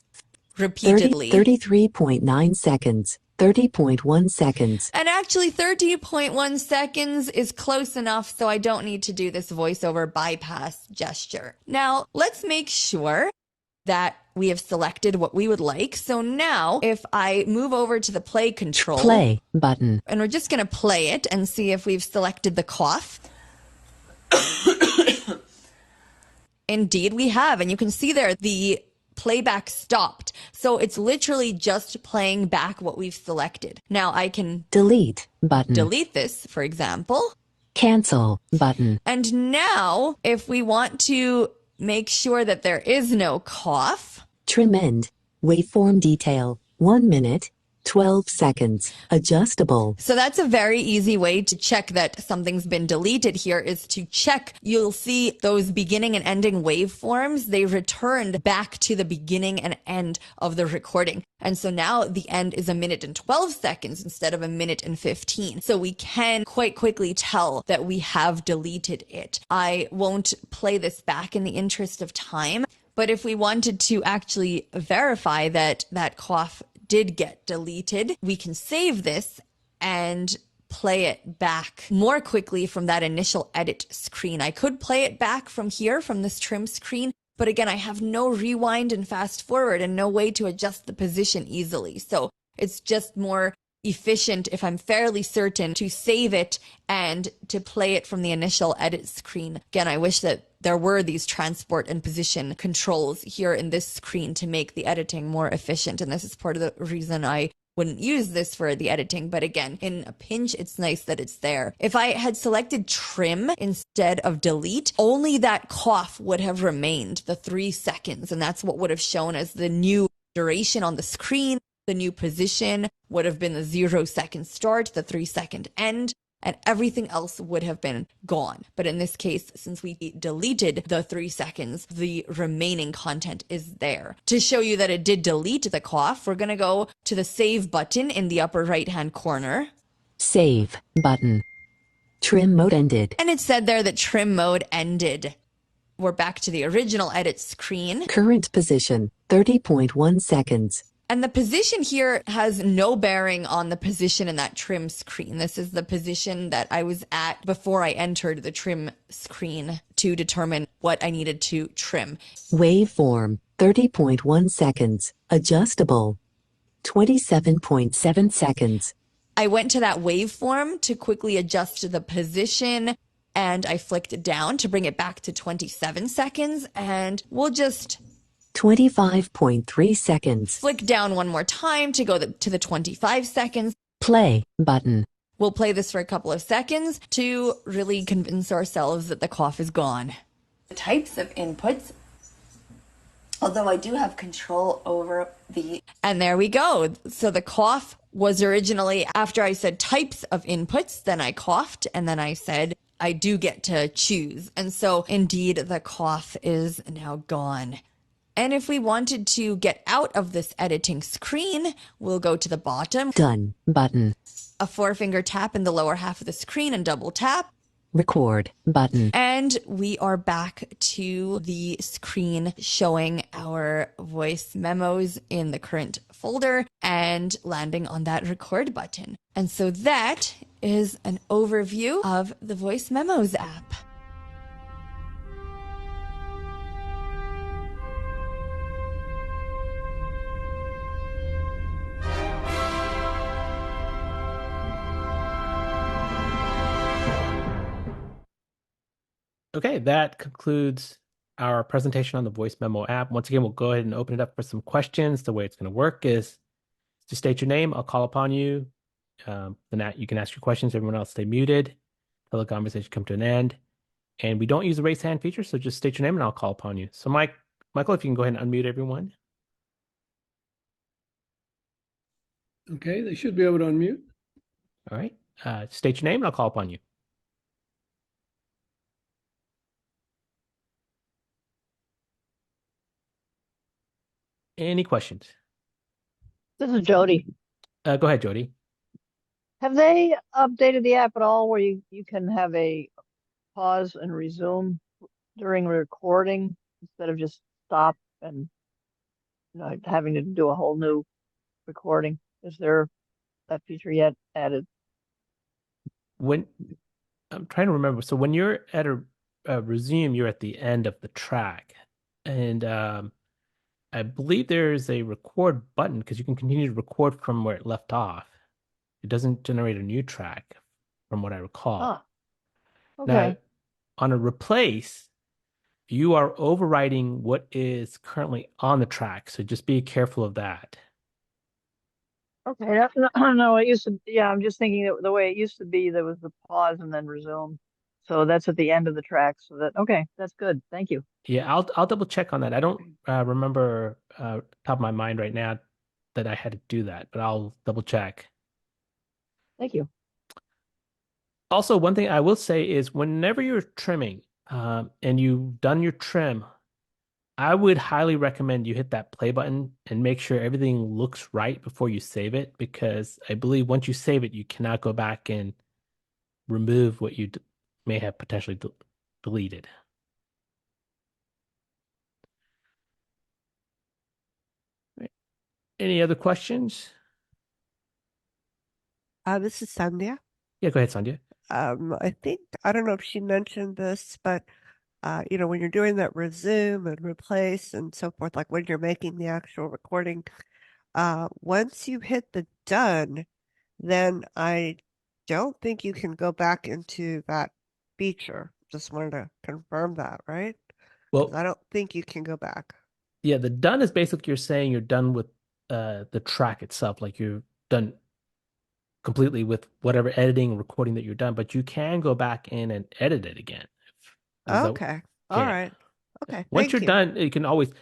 repeatedly. 33.9 seconds. 30.1 seconds. And actually 30.1 seconds is close enough, so I don't need to do this voiceover bypass gesture. Now, let's make sure that we have selected what we would like. So now if I move over to the play control. Play button. And we're just going to play it and see if we've selected the cough. Indeed, we have. And you can see there the playback stopped. So it's literally just playing back what we've selected. Now I can delete button. Delete this, for example. Cancel button. And now if we want to make sure that there is no cough. Trim end. Waveform detail. 1 minute. 12 seconds. Adjustable. So that's a very easy way to check that something's been deleted here is to check. You'll see those beginning and ending waveforms. They returned back to the beginning and end of the recording. And so now the end is 1 minute and 12 seconds instead of 1 minute and 15. So we can quite quickly tell that we have deleted it. I won't play this back in the interest of time, but if we wanted to actually verify that that cough did get deleted, we can save this and play it back more quickly from that initial edit screen. I could play it back from here, from this trim screen, but again, I have no rewind and fast forward and no way to adjust the position easily. So it's just more efficient if I'm fairly certain to save it and to play it from the initial edit screen. Again, I wish that there were these transport and position controls here in this screen to make the editing more efficient. And this is part of the reason I wouldn't use this for the editing. But again, in a pinch, it's nice that it's there. If I had selected trim instead of delete, only that cough would have remained, the 3 seconds. And that's what would have shown as the new duration on the screen. The new position would have been the 0 second start, the 3 second end, and everything else would have been gone. But in this case, since we deleted the 3 seconds, the remaining content is there. To show you that it did delete the cough, we're going to go to the save button in the upper right-hand corner. Save button. Trim mode ended. And it said there that trim mode ended. We're back to the original edit screen. Current position, 30.1 seconds. And the position here has no bearing on the position in that trim screen. This is the position that I was at before I entered the trim screen to determine what I needed to trim. Waveform, 30.1 seconds. Adjustable, 27.7 seconds. I went to that waveform to quickly adjust the position, and I flicked down to bring it back to 27 seconds, and we'll just 25.3 seconds. Flick down one more time to go to the 25 seconds. Play button. We'll play this for a couple of seconds to really convince ourselves that the cough is gone. The types of inputs, although I do have control over the... And there we go. So the cough was originally after I said types of inputs, then I coughed, and then I said I do get to choose. And so indeed the cough is now gone. And if we wanted to get out of this editing screen, we'll go to the bottom. Done button. A 4-finger tap in the lower half of the screen and double tap. Record button. And we are back to the screen showing our voice memos in the current folder and landing on that record button. And so that is an overview of the Voice Memos app. Okay, that concludes our presentation on the Voice Memo app. Once again, we'll go ahead and open it up for some questions. The way it's going to work is to state your name. I'll call upon you. Then you can ask your questions. Everyone else stay muted till the conversation come to an end. And we don't use the raise hand feature, so just state your name and I'll call upon you. So Michael, if you can go ahead and unmute everyone. Okay, they should be able to unmute. All right. State your name and I'll call upon you. Any questions? This is Jody. Go ahead, Jody. Have they updated the app at all where you can have a pause and resume during recording instead of just stop and having to do a whole new recording? Is there that feature yet added? When I'm trying to remember, so when you're at a resume, you're at the end of the track, and I believe there's a record button because you can continue to record from where it left off. It doesn't generate a new track, from what I recall. Ah, Now, okay. on a replace, you are overwriting what is currently on the track, so just be careful of that. Okay. No, it used to. Yeah, I'm just thinking that the way it used to be, there was the pause and then resume. So that's at the end of the track. So okay, that's good. Thank you. Yeah, I'll double check on that. I don't remember top of my mind right now that I had to do that, but I'll double check. Thank you. Also, one thing I will say is whenever you're trimming and you've done your trim, I would highly recommend you hit that play button and make sure everything looks right before you save it, because I believe once you save it, you cannot go back and remove what you may have potentially deleted. Any other questions? This is Sandhya. Yeah, go ahead, Sandhya. I think, I don't know if she mentioned this, but when you're doing that resume and replace and so forth, like when you're making the actual recording, once you hit the done, then I don't think you can go back into that feature. Just wanted to confirm that, right? 'Cause Well, I don't think you can go back. yeah, the done is basically you're saying you're done with the track itself, like you're done completely with whatever editing and recording that you're done, but you can go back in and edit it again. Okay. All Yeah. right. Okay. Once Thank you're you. done, you can always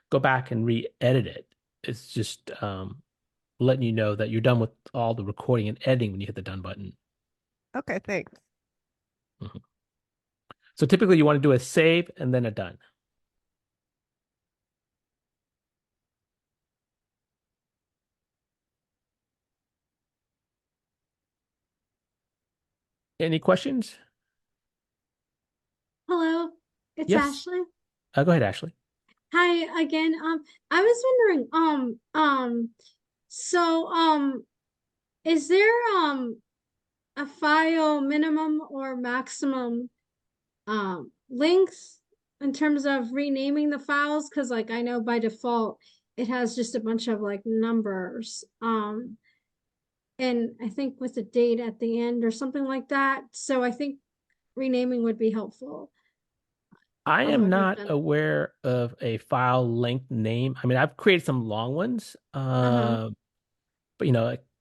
go back and re-edit it. It's just letting you know that you're done with all the recording and editing when you hit the done button. Okay. Thanks. Mhm. So typically you want to do a save and then a done. Any questions? Hello, it's Yes. Ashley. Go ahead, Ashley. Hi again. I was wondering, so is there a file minimum or maximum length in terms of renaming the files? Because like I know by default it has just a bunch of like numbers. And I think with a date at the end or something like that. So I think renaming would be helpful. I Although am I've never not done it. aware of a file length name. I mean, I've created some long ones, but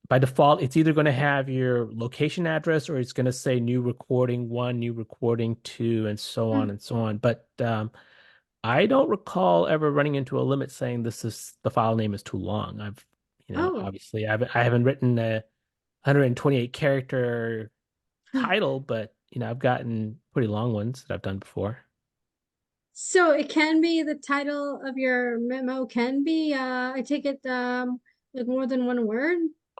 by default, it's either going to have your location address or it's going to say new recording one, new recording two, and so on and so on. But I don't recall ever running into a limit saying the file name is too long. Oh. Obviously I haven't written a 128 character title, but I've gotten pretty long ones that I've done before. So it can be the title of your memo can be I take it like more than one word.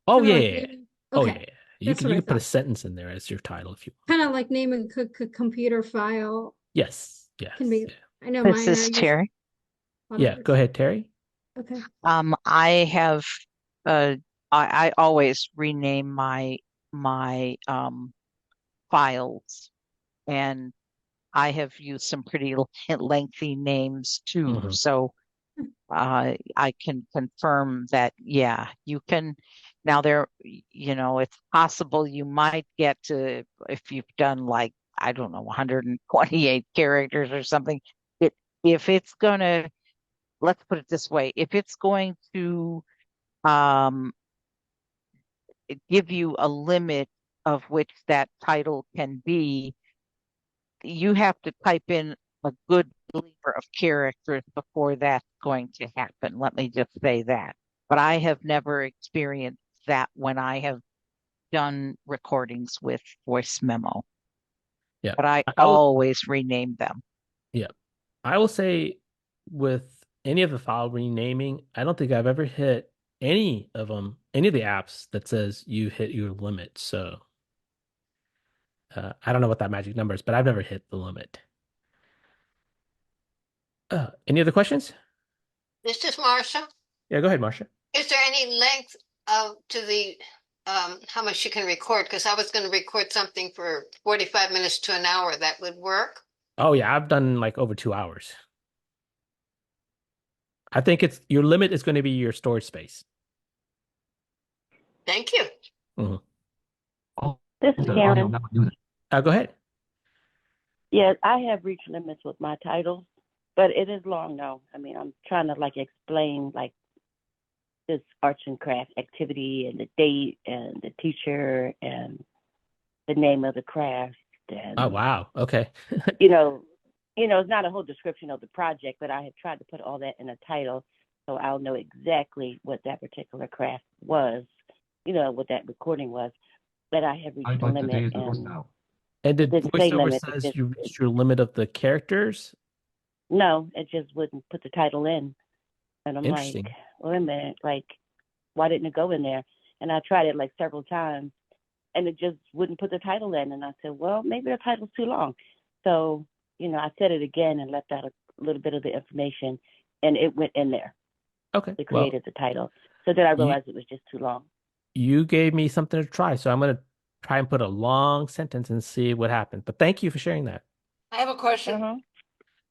Oh Kind of yeah, like yeah, yeah. naming. Oh Okay, yeah, yeah. You that's can what you I can put a thought. sentence in there as your title if you want. Kind of like naming a computer file Yes, yes. can be. I know This mine are is usually Terry. a lot of Yeah, words. go ahead, Terry. Okay. I have I always rename my files, and I have used some pretty lengthy names too. Mhm. So I can confirm that, yeah, you can. Now it's possible you might get to, if you've done like, I don't know, 128 characters or something. It if it's gonna, let's put it this way, if it's going to um give you a limit of which that title can be, you have to type in a good number of characters before that's going to happen. Let me just say that. But I have never experienced that when I have done recordings with voice memo. Yeah. But I I will always rename them. Yeah. I will say with any of the file renaming. I don't think I've ever hit any of them, any of the apps that says you hit your limit. So I don't know what that magic number is, but I've never hit the limit. Any other questions? This is Marcia. Yeah, go ahead, Marcia. Is there any length to the how much you can record? Because I was going to record something for 45 minutes to an hour. That would work. Oh yeah, I've done like over 2 hours. I think it's your limit is going to be your storage space. Thank you. This is Karen. Go ahead. Yes, I have reached limits with my titles, but it is long though. I mean, I'm trying to like explain like this arts and crafts activity and the date and the teacher and the name of the craft and Oh wow. Okay. you know, it's not a whole description of the project, but I have tried to put all that in a title so I'll know exactly what that particular craft was, what that recording was. But I have reached a limit And did didn't say VoiceOver limit, it says just- you reached your limit of the characters? no, it just wouldn't put the title in. And I'm like, Interesting. wait a minute, like, why didn't it go in there? And I tried it like several times and it just wouldn't put the title in. And I said, well, maybe the title's too long. So, I said it again and left out a little bit of the information and it went in there. Okay. It created the title. So then I realized it was just too long. You gave me something to try, so I'm going to try and put a long sentence and see what happens. But thank you for sharing that. I have a question.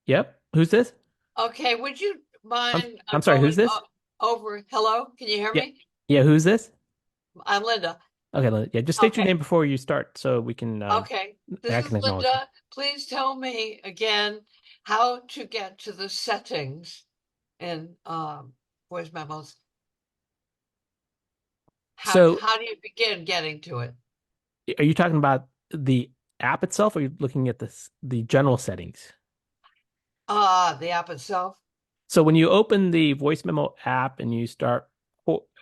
Yep. Who's this? Okay, would you mind I'm sorry, who's this? over? Hello, can you hear me? Yeah, who's this? I'm Linda. Okay, Linda. Yeah, just state your name before you start so we can Okay, I this can is acknowledge you. Linda. Please tell me again how to get to the settings in voice memos. How do you begin getting to it? Are you talking about the app itself, or are you looking at the general settings? The app itself. So when you open the voice memo app and you start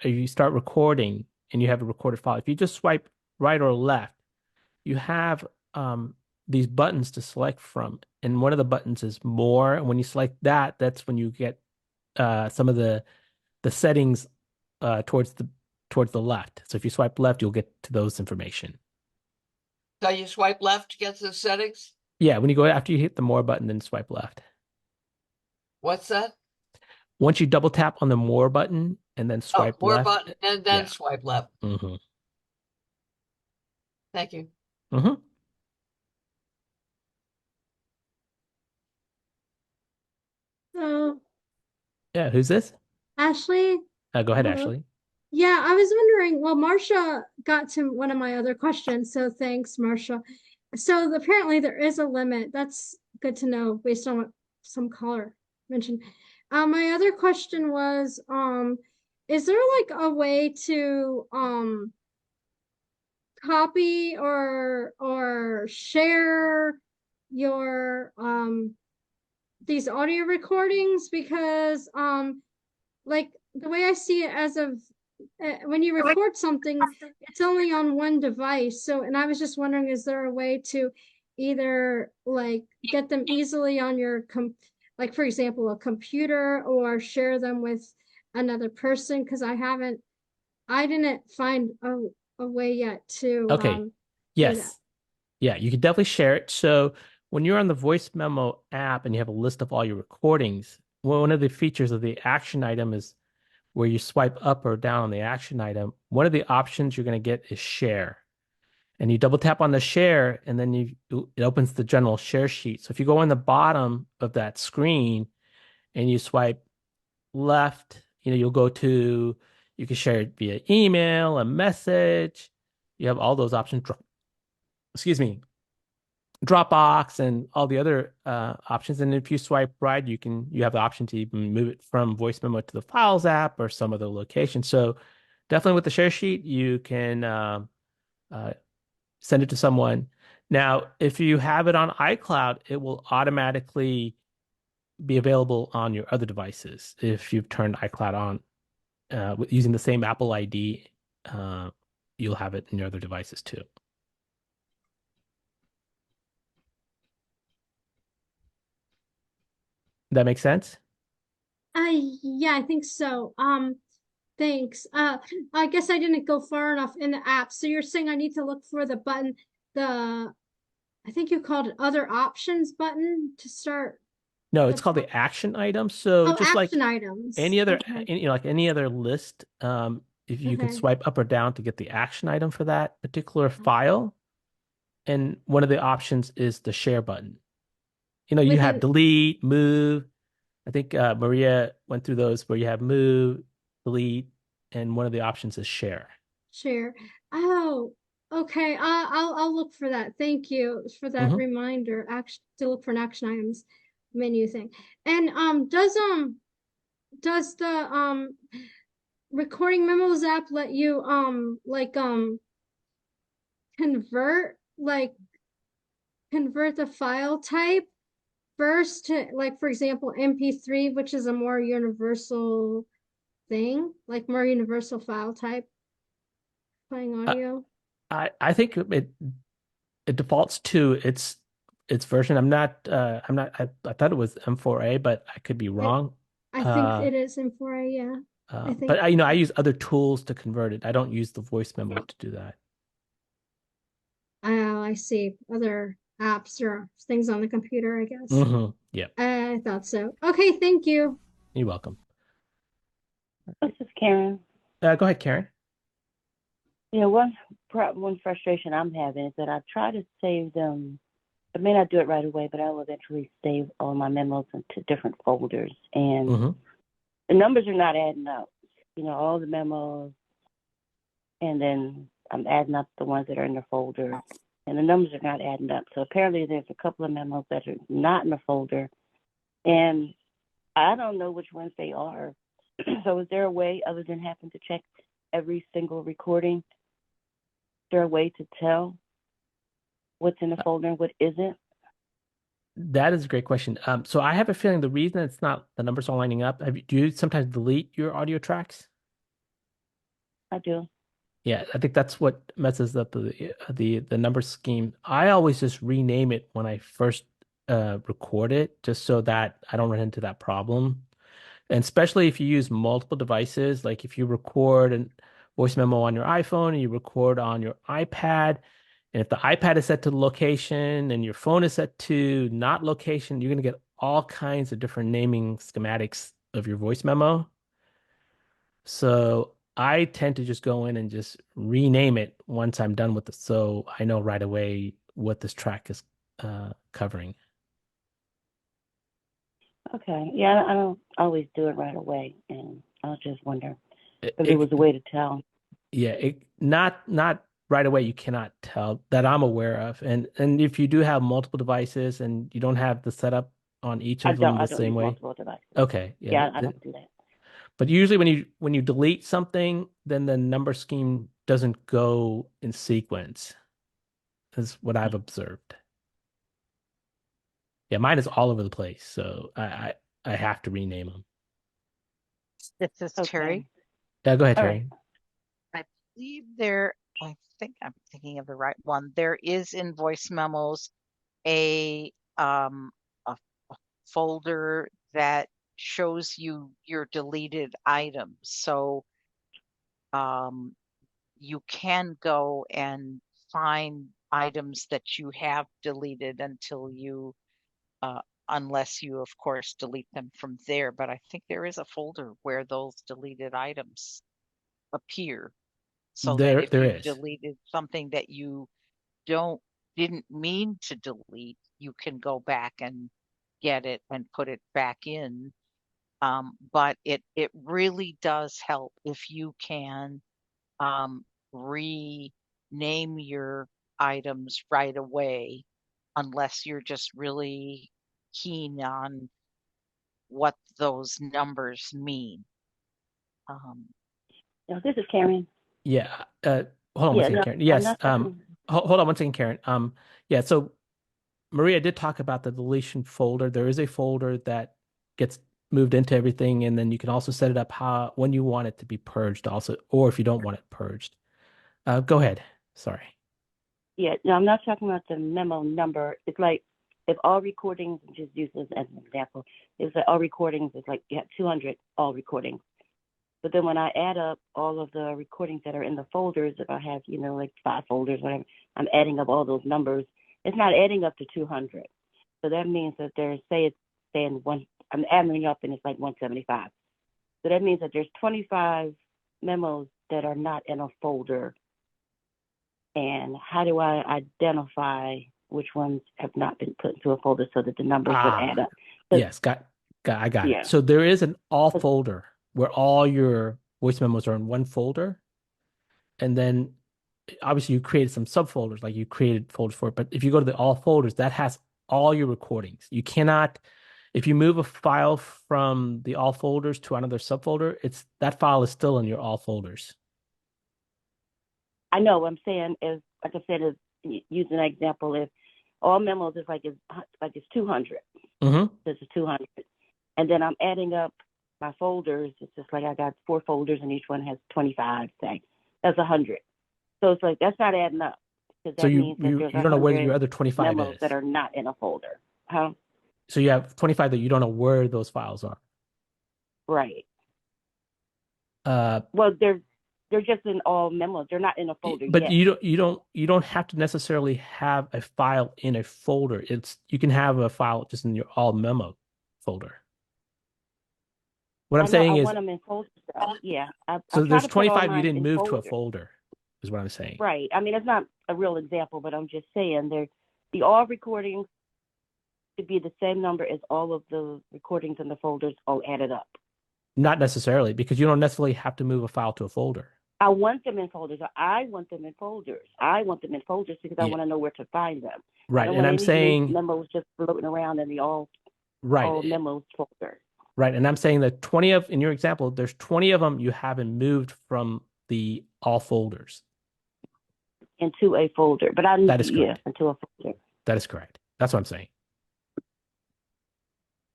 recording and you have a recorded file, if you just swipe right or left, you have these buttons to select from, and one of the buttons is more. And when you select that, that's when you get some of the settings towards the left. So if you swipe left, you'll get to those information. So you swipe left to get to the settings? Yeah, when you go after you hit the more button, then swipe left. What's that? Once you double tap on the more button and then swipe more left. button and then swipe left. Mm-hmm. Thank you. Mm-hmm. So, Yeah, who's this? Ashley? Go ahead, Hello? Ashley. Yeah, I was wondering. Well, Marcia got to one of my other questions, so thanks, Marcia. So apparently there is a limit. That's good to know based on what some caller mentioned. My other question was, is there like a way to copy or share your these audio recordings? Because like the way I see it as of when you record something, it's only on one device. So, and I was just wondering, is there a way to either like get them easily on your like for example, a computer, or share them with another person? Because I didn't find a way yet to Okay. Yes. Yeah, you can definitely share it. So when you're on the voice memo app and you have a list of all your recordings, one of the features of the action item is where you swipe up or down on the action item. One of the options you're going to get is share. And you double tap on the share, and then it opens the general share sheet. So if you go on the bottom of that screen and you swipe left, you'll go to, you can share it via email, a message. You have all those options. Dropbox and all the other options. And if you swipe right, you have the option to even move it from voice memo to the files app or some other location. So definitely with the share sheet, you can send it to someone. Now, if you have it on iCloud, it will automatically be available on your other devices. If you've turned iCloud on using the same Apple ID, you'll have it in your other devices too. That makes sense? Yeah, I think so. Thanks. I guess I didn't go far enough in the app. So you're saying I need to look for the button, I think you called it other options button to start No, the it's called the action item. So just like action items. any other, Okay. like any other list, if you can Okay. swipe up or down to get the action item for that particular file, and one of the options is the share button. You have Within delete, move. I think Maria went through those where you have move, delete, and one of the options is share. share. Oh, okay. I'll look for that. Thank you for that Hmm. reminder. Action to look for an action items menu thing. And does the recording memos app let you convert convert the file type first to, like, for example, MP3, which is a more universal thing, like more universal file type playing audio? I think it defaults to its version. I thought it was M4A, but I could be It wrong. I think it is in 4A, yeah. I But think I use other tools to convert it. I don't use the voice memo to do that. I see other apps or things on the computer, I guess. Yeah, I thought so. Okay, thank you. you're welcome. This is Karen. Go ahead, Karen. Yeah, one frustration I'm having is that I try to save them. I may not do it right away, but I will eventually save all my memos into different folders. And the numbers are not adding up. All the memos, and then I'm adding up the ones that are in the folder, and the numbers are not adding up. So apparently there's a couple of memos that are not in the folder, and I don't know which ones they are. So is there a way, other than having to check every single recording, is there a way to tell what's in the folder and what isn't? That is a great question. So I have a feeling the reason it's not the numbers are lining up. Do you sometimes delete your audio tracks? I do. Yeah, I think that's what messes up the number scheme. I always just rename it when I first record it, just so that I don't run into that problem. And especially if you use multiple devices, like if you record a voice memo on your iPhone and you record on your iPad, and if the iPad is set to location and your phone is set to not location, you're going to get all kinds of different naming schematics of your voice memo. So I tend to just go in and just rename it once I'm done with it, so I know right away what this track is covering. Okay. Yeah, I don't always do it right away, and I was just wondering if there was a way to tell. Yeah, not right away. You cannot tell that I'm aware of, and if you do have multiple devices and you don't have the setup on each of them the same way. Multiple devices. Okay, Yeah, I don't do that. But usually when you delete something, then the number scheme doesn't go in sequence. Is what I've observed. Yeah, mine is all over the place, so I have to rename them. This is Terry. Yeah, go ahead, Terry. I believe I think I'm thinking of the right one. There is in voice memos a folder that shows you your deleted items. So you can go and find items that you have deleted unless you, of course, delete them from there. But I think there is a folder where those deleted items appear, so that if you deleted something that you didn't mean to delete, you can go back and get it and put it back in. But it really does help if you can rename your items right away, unless you're just really keen on what those numbers mean. This is Karen. Yeah. Hold on one second, Karen. Yes. Hold on one second, Karen. Yeah. So Maria did talk about the deletion folder. There is a folder that gets moved into everything, and then you can also set it up when you want it to be purged, also, or if you don't want it purged. Go ahead. Sorry. Yeah. No, I'm not talking about the memo number. It's like if all recordings, just use this as an example, it's like all recordings is like you have 200 all recordings. But then when I add up all of the recordings that are in the folders, if I have, like 5 folders, whatever, I'm adding up all those numbers. It's not adding up to 200. So that means that there's, say it's saying I'm adding up and it's like 175. So that means that there's 25 memos that are not in a folder. And how do I identify which ones have not been put into a folder so that the numbers would add up? Yes, I got Yeah. it. So there is an all folder where all your voice memos are in one folder. And then obviously you created some subfolders, like you created folders for it. But if you go to the all folders, that has all your recordings. You cannot, if you move a file from the all folders to another subfolder, that file is still in your all folders. I know what I'm saying is, like I said, is using an example, if all memos is like it's 200. Mm-hmm. This is 200. And then I'm adding up my folders. It's just like I got 4 folders and each one has 25, say. That's 100. So it's like, that's not adding up. Because that So means that there's you don't know where 100 your other 25 memos is. that are not in a folder. Huh? So you have 25 that you don't know where those files are. Right. Well, they're just in all memos. They're not in a folder but yet. you don't have to necessarily have a file in a folder. You can have a file just in your all memo folder. What I'm saying I is, want them in folders, though. Yeah. so there's 25 you didn't move to a folder, is what I'm saying. Right. I mean, it's not a real example, but I'm just saying the all recordings should be the same number as all of the recordings in the folders all added up. Not necessarily, because you don't necessarily have to move a file to a folder. I want them in folders. I want them in folders. I want them in folders because I want to know where to find them. Right. I don't And want I'm any saying memos just floating around in the all memos folder. Right. And I'm saying that in your example, there's 20 of them you haven't moved from the all folders. Into a folder. But that is correct. Into a folder. That is correct. That's what I'm saying.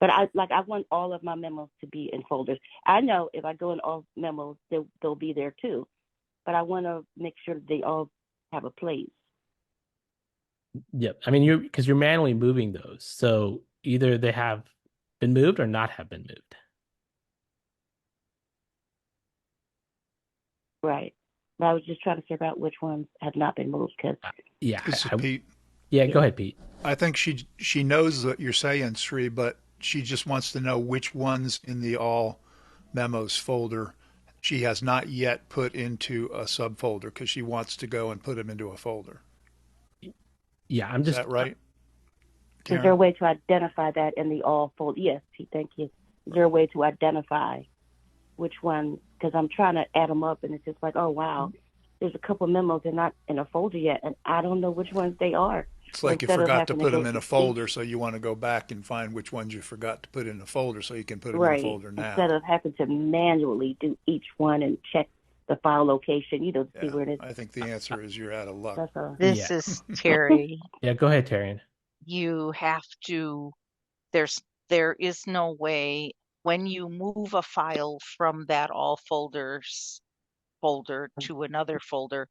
But I want all of my memos to be in folders. I know if I go in all memos, they'll be there too. But I want to make sure they all have a place. Yep. I mean, because you're manually moving those. So either they have been moved or not have been moved. Right. But I was just trying to figure out which ones have not been moved. This is Pete. Yeah, go ahead, Pete. I think she knows what you're saying, Sree, but she just wants to know which ones in the all memos folder she has not yet put into a subfolder because she wants to go and put them into a folder. Yeah, Is that right? Karen? Is there a way to identify that in the all folder? Yes, Pete, thank you. Is there a way to identify which one? Because I'm trying to add them up and it's just like, oh, wow, there's a couple memos they're not in a folder yet and I don't know which ones they are. It's like you forgot to put them in a folder, so you want to go back and find which ones you forgot to put in a folder so you can put them in a folder now. Instead of having to manually do each one and check the file location, to see where it is. I think the answer is you're out of luck. This is Terry. Yeah, go ahead, Terry. You have to, there is no way when you move a file from that all folders folder to another folder,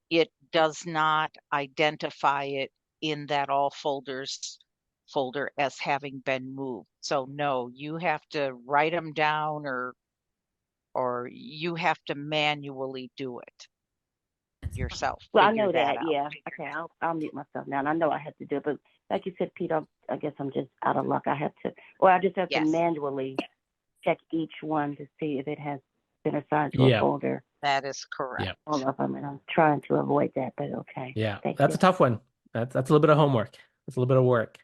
it does not identify it in that all folders folder as having been moved. So no, you have to write them down or you have to manually do it yourself. Well, I know that. Yeah. Okay, I'll mute myself now. And I know I have to do it, but like you said, Pete, I guess I'm just out of luck. I just have to manually check each one to see if it has been assigned to a folder. That is correct. Yep. All of them, and I'm trying to avoid that, but okay. Yeah, that's a tough one. That's a little bit of homework. That's a little bit of work.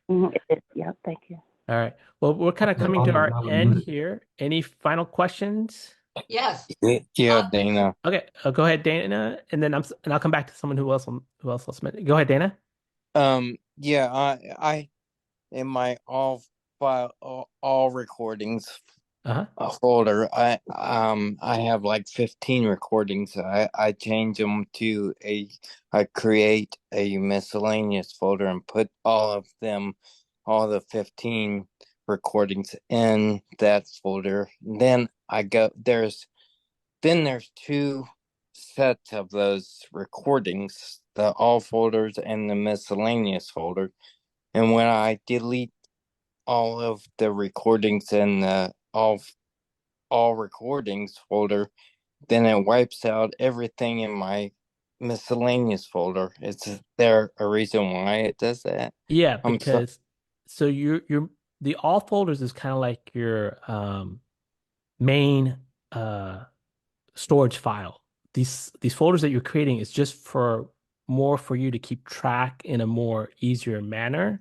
Yeah, thank you. All right. Well, we're kind of coming to our end here. Any final questions? Yes. Yeah, Dana. Okay, go ahead, Dana, and then I'll come back to someone who else will submit. Go ahead, Dana. Yeah, I in my all recordings folder, I have like 15 recordings. I change them to I create a miscellaneous folder and put all the 15 recordings in that folder. Then there's 2 sets of those recordings, the all folders and the miscellaneous folder. And when I delete all of the recordings in the all recordings folder, then it wipes out everything in my miscellaneous folder. Is there a reason why it does that? Yeah, I'm so because so your the all folders is kind of like your main storage file. These folders that you're creating is just for more for you to keep track in a more easier manner.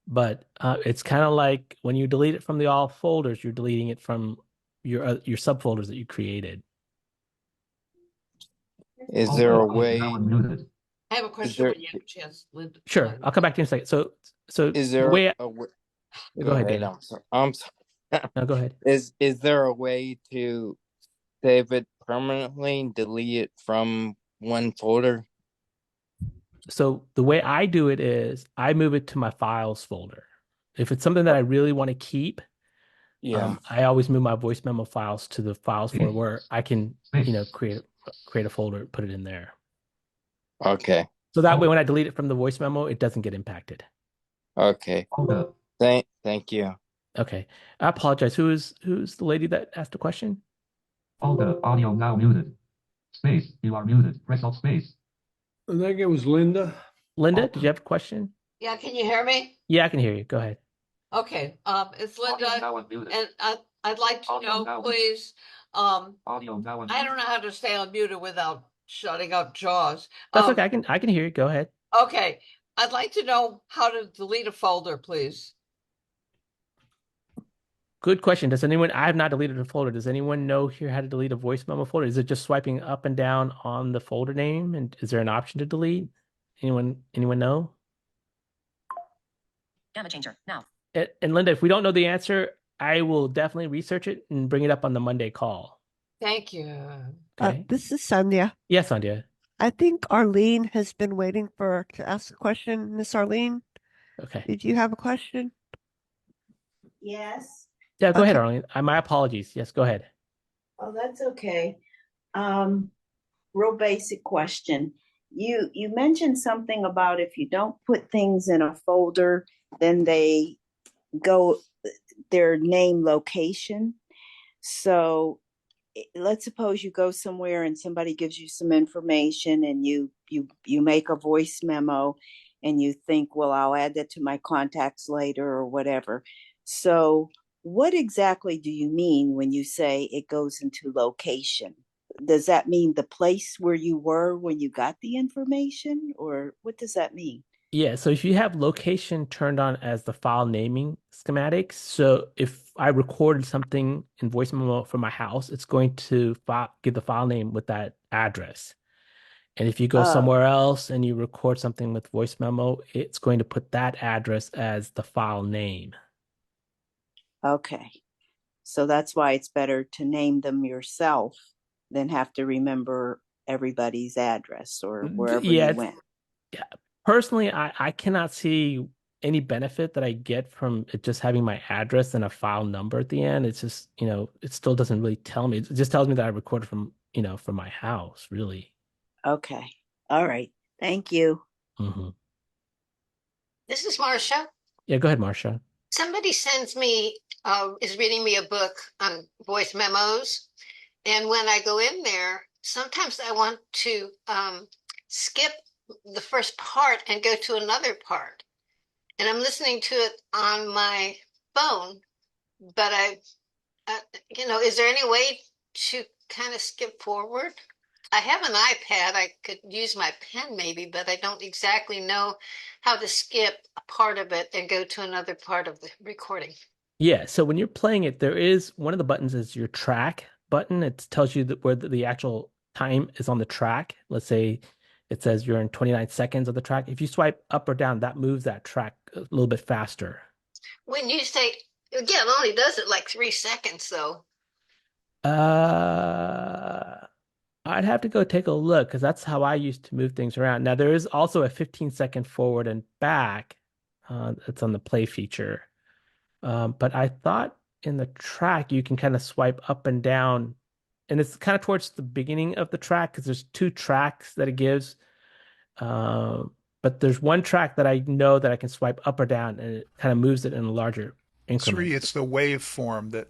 But it's kind of like when you delete it from the all folders, you're deleting it from your subfolders that you created. is there a Now way? unmuted. I have a Is question there when you have a chance, Linda. Sure, I'll come back to you in a second. So is the there way a way? go ahead, ahead. Dan. I'm sorry. No, go ahead. Is there a way to save it permanently and delete it from one folder? So the way I do it is I move it to my files folder. If it's something that I really want to keep, Yeah. I always move my voice memo files to the files folder where I can, create a folder, put it in there. Okay. So that way, when I delete it from the voice memo, it doesn't get impacted. Okay. Thank you. Okay. I apologize. Who's the lady that asked the question? All the audio now muted. Space, you are muted. Press Alt space. I think it was Linda. Linda, did you have a question? Yeah, can you hear me? Yeah, I can hear you. Go ahead. Okay, it's Linda, and I'd like to know, please. Audio now I don't know how to stay unmuted without shutting up JAWS. That's okay. I can hear you. Go ahead. Okay, I'd like to know how to delete a folder, please. Good question. I have not deleted a folder. Does anyone know here how to delete a voice memo folder? Is it just swiping up and down on the folder name? And is there an option to delete? Anyone know? Gamma changer now. And Linda, if we don't know the answer, I will definitely research it and bring it up on the Monday call. Thank you. Okay. This is Sandhya. Yes, Sandhya. I think Arlene has been waiting to ask a question. Miss Arlene, Okay. did you have a question? Yes. Yeah, go ahead, Arlene. My apologies. Yes, go ahead. Oh, that's okay. Real basic question. You mentioned something about if you don't put things in a folder, then they go their name location. So let's suppose you go somewhere and somebody gives you some information and you make a voice memo and you think, well, I'll add that to my contacts later or whatever. So what exactly do you mean when you say it goes into location? Does that mean the place where you were when you got the information, or what does that mean? Yeah, so if you have location turned on as the file naming schematic, so if I recorded something in voice memo from my house, it's going to give the file name with that address. And if you go somewhere else and you record something with voice memo, it's going to put that address as the file name. Okay. So that's why it's better to name them yourself than have to remember everybody's address or wherever you went. Yeah. Personally, I cannot see any benefit that I get from it just having my address and a file number at the end. It's just, it still doesn't really tell me. It just tells me that I recorded from my house, really. Okay. All right. Thank you. Mm-hmm. This is Marcia. Yeah, go ahead, Marcia. Somebody is reading me a book on voice memos. And when I go in there, sometimes I want to skip the first part and go to another part. And I'm listening to it on my phone, but is there any way to kind of skip forward? I have an iPad. I could use my pen maybe, but I don't exactly know how to skip a part of it and go to another part of the recording. Yeah, so when you're playing it, there is one of the buttons is your track button. It tells you where the actual time is on the track. Let's say it says you're in 29 seconds of the track. If you swipe up or down, that moves that track a little bit faster. When you say, again, it only does it like 3 seconds, though. I'd have to go take a look because that's how I used to move things around. Now, there is also a 15-second forward and back. It's on the play feature. But I thought in the track, you can kind of swipe up and down. And it's kind of towards the beginning of the track because there's 2 tracks that it gives. but there's one track that I know that I can swipe up or down, and it kind of moves it in a larger increment. Sree, it's the waveform that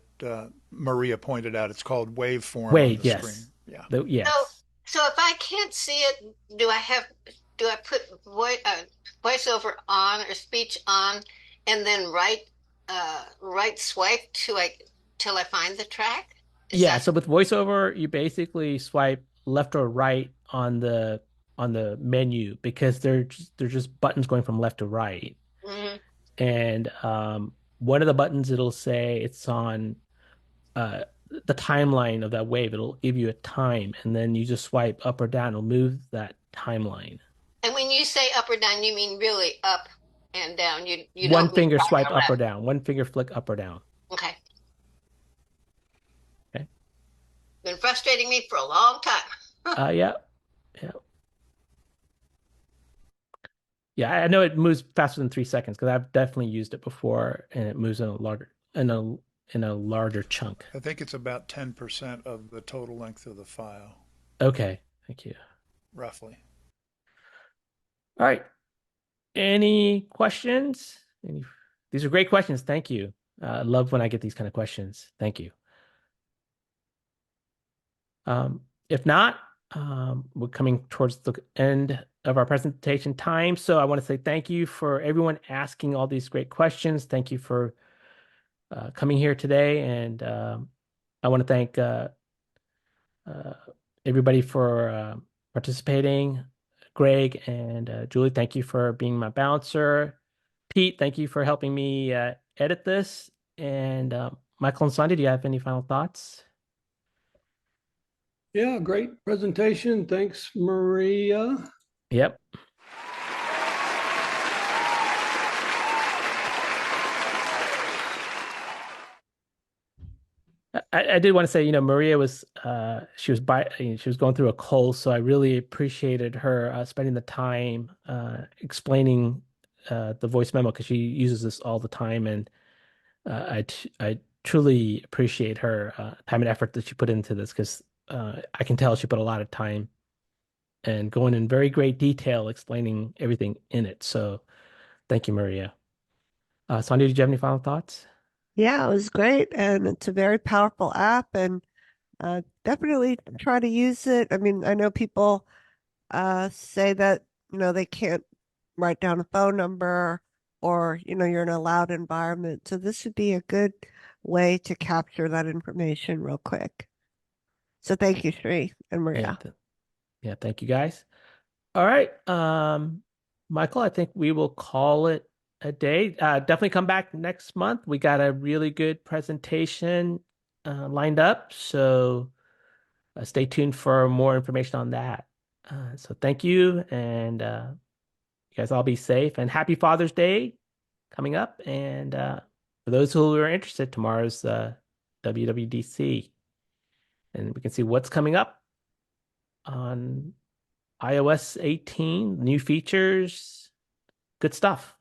Maria pointed out. It's called waveform on Wave, the screen. yes. Yeah. Yes. So if I can't see it, do I put voiceover on or speech on, and then right swipe till I find the track? Yeah, so with voiceover, you basically swipe left or right on the menu because they're just buttons going from left to right. Mhm. And one of the buttons it'll say it's on the timeline of that wave. It'll give you a time, and then you just swipe up or down. It'll move that timeline. And when you say up or down, you mean really up and down. You One don't mean finger right swipe or up or left. down. One finger flick up or down. Okay. Okay. Been frustrating me for a long time. Yeah. Yeah. Yeah, I know it moves faster than 3 seconds because I've definitely used it before, and it moves in a larger chunk. I think it's about 10% of the total length of the file. Okay, thank you. Roughly. All right. Any questions? These are great questions. Thank you. I love when I get these kind of questions. Thank you. If not, we're coming towards the end of our presentation time. So I want to say thank you for everyone asking all these great questions. Thank you for coming here today. And I want to thank everybody for participating. Greg and Julie, thank you for being my bouncer. Pete, thank you for helping me edit this. And Michael and Sandhya, do you have any final thoughts? Yeah, great presentation. Thanks, Maria. Yep. I did want to say, Maria was she was going through a cold, so I really appreciated her spending the time explaining the voice memo because she uses this all the time, and I truly appreciate her time and effort that she put into this because I can tell she put a lot of time and going in very great detail explaining everything in it. So thank you, Maria. Sandhya, did you have any final thoughts? Yeah, it was great. And it's a very powerful app and definitely try to use it. I mean, I know people say that, they can't write down a phone number or, you're in a loud environment. So this would be a good way to capture that information real quick. So thank you, Sree and Maria. Yeah, thank you guys. All right. Michael, I think we will call it a day. Definitely come back next month. We got a really good presentation lined up. So stay tuned for more information on that. So thank you. And you guys all be safe and happy Father's Day coming up. And for those who are interested, tomorrow's WWDC. And we can see what's coming up on iOS 18, new features, good stuff.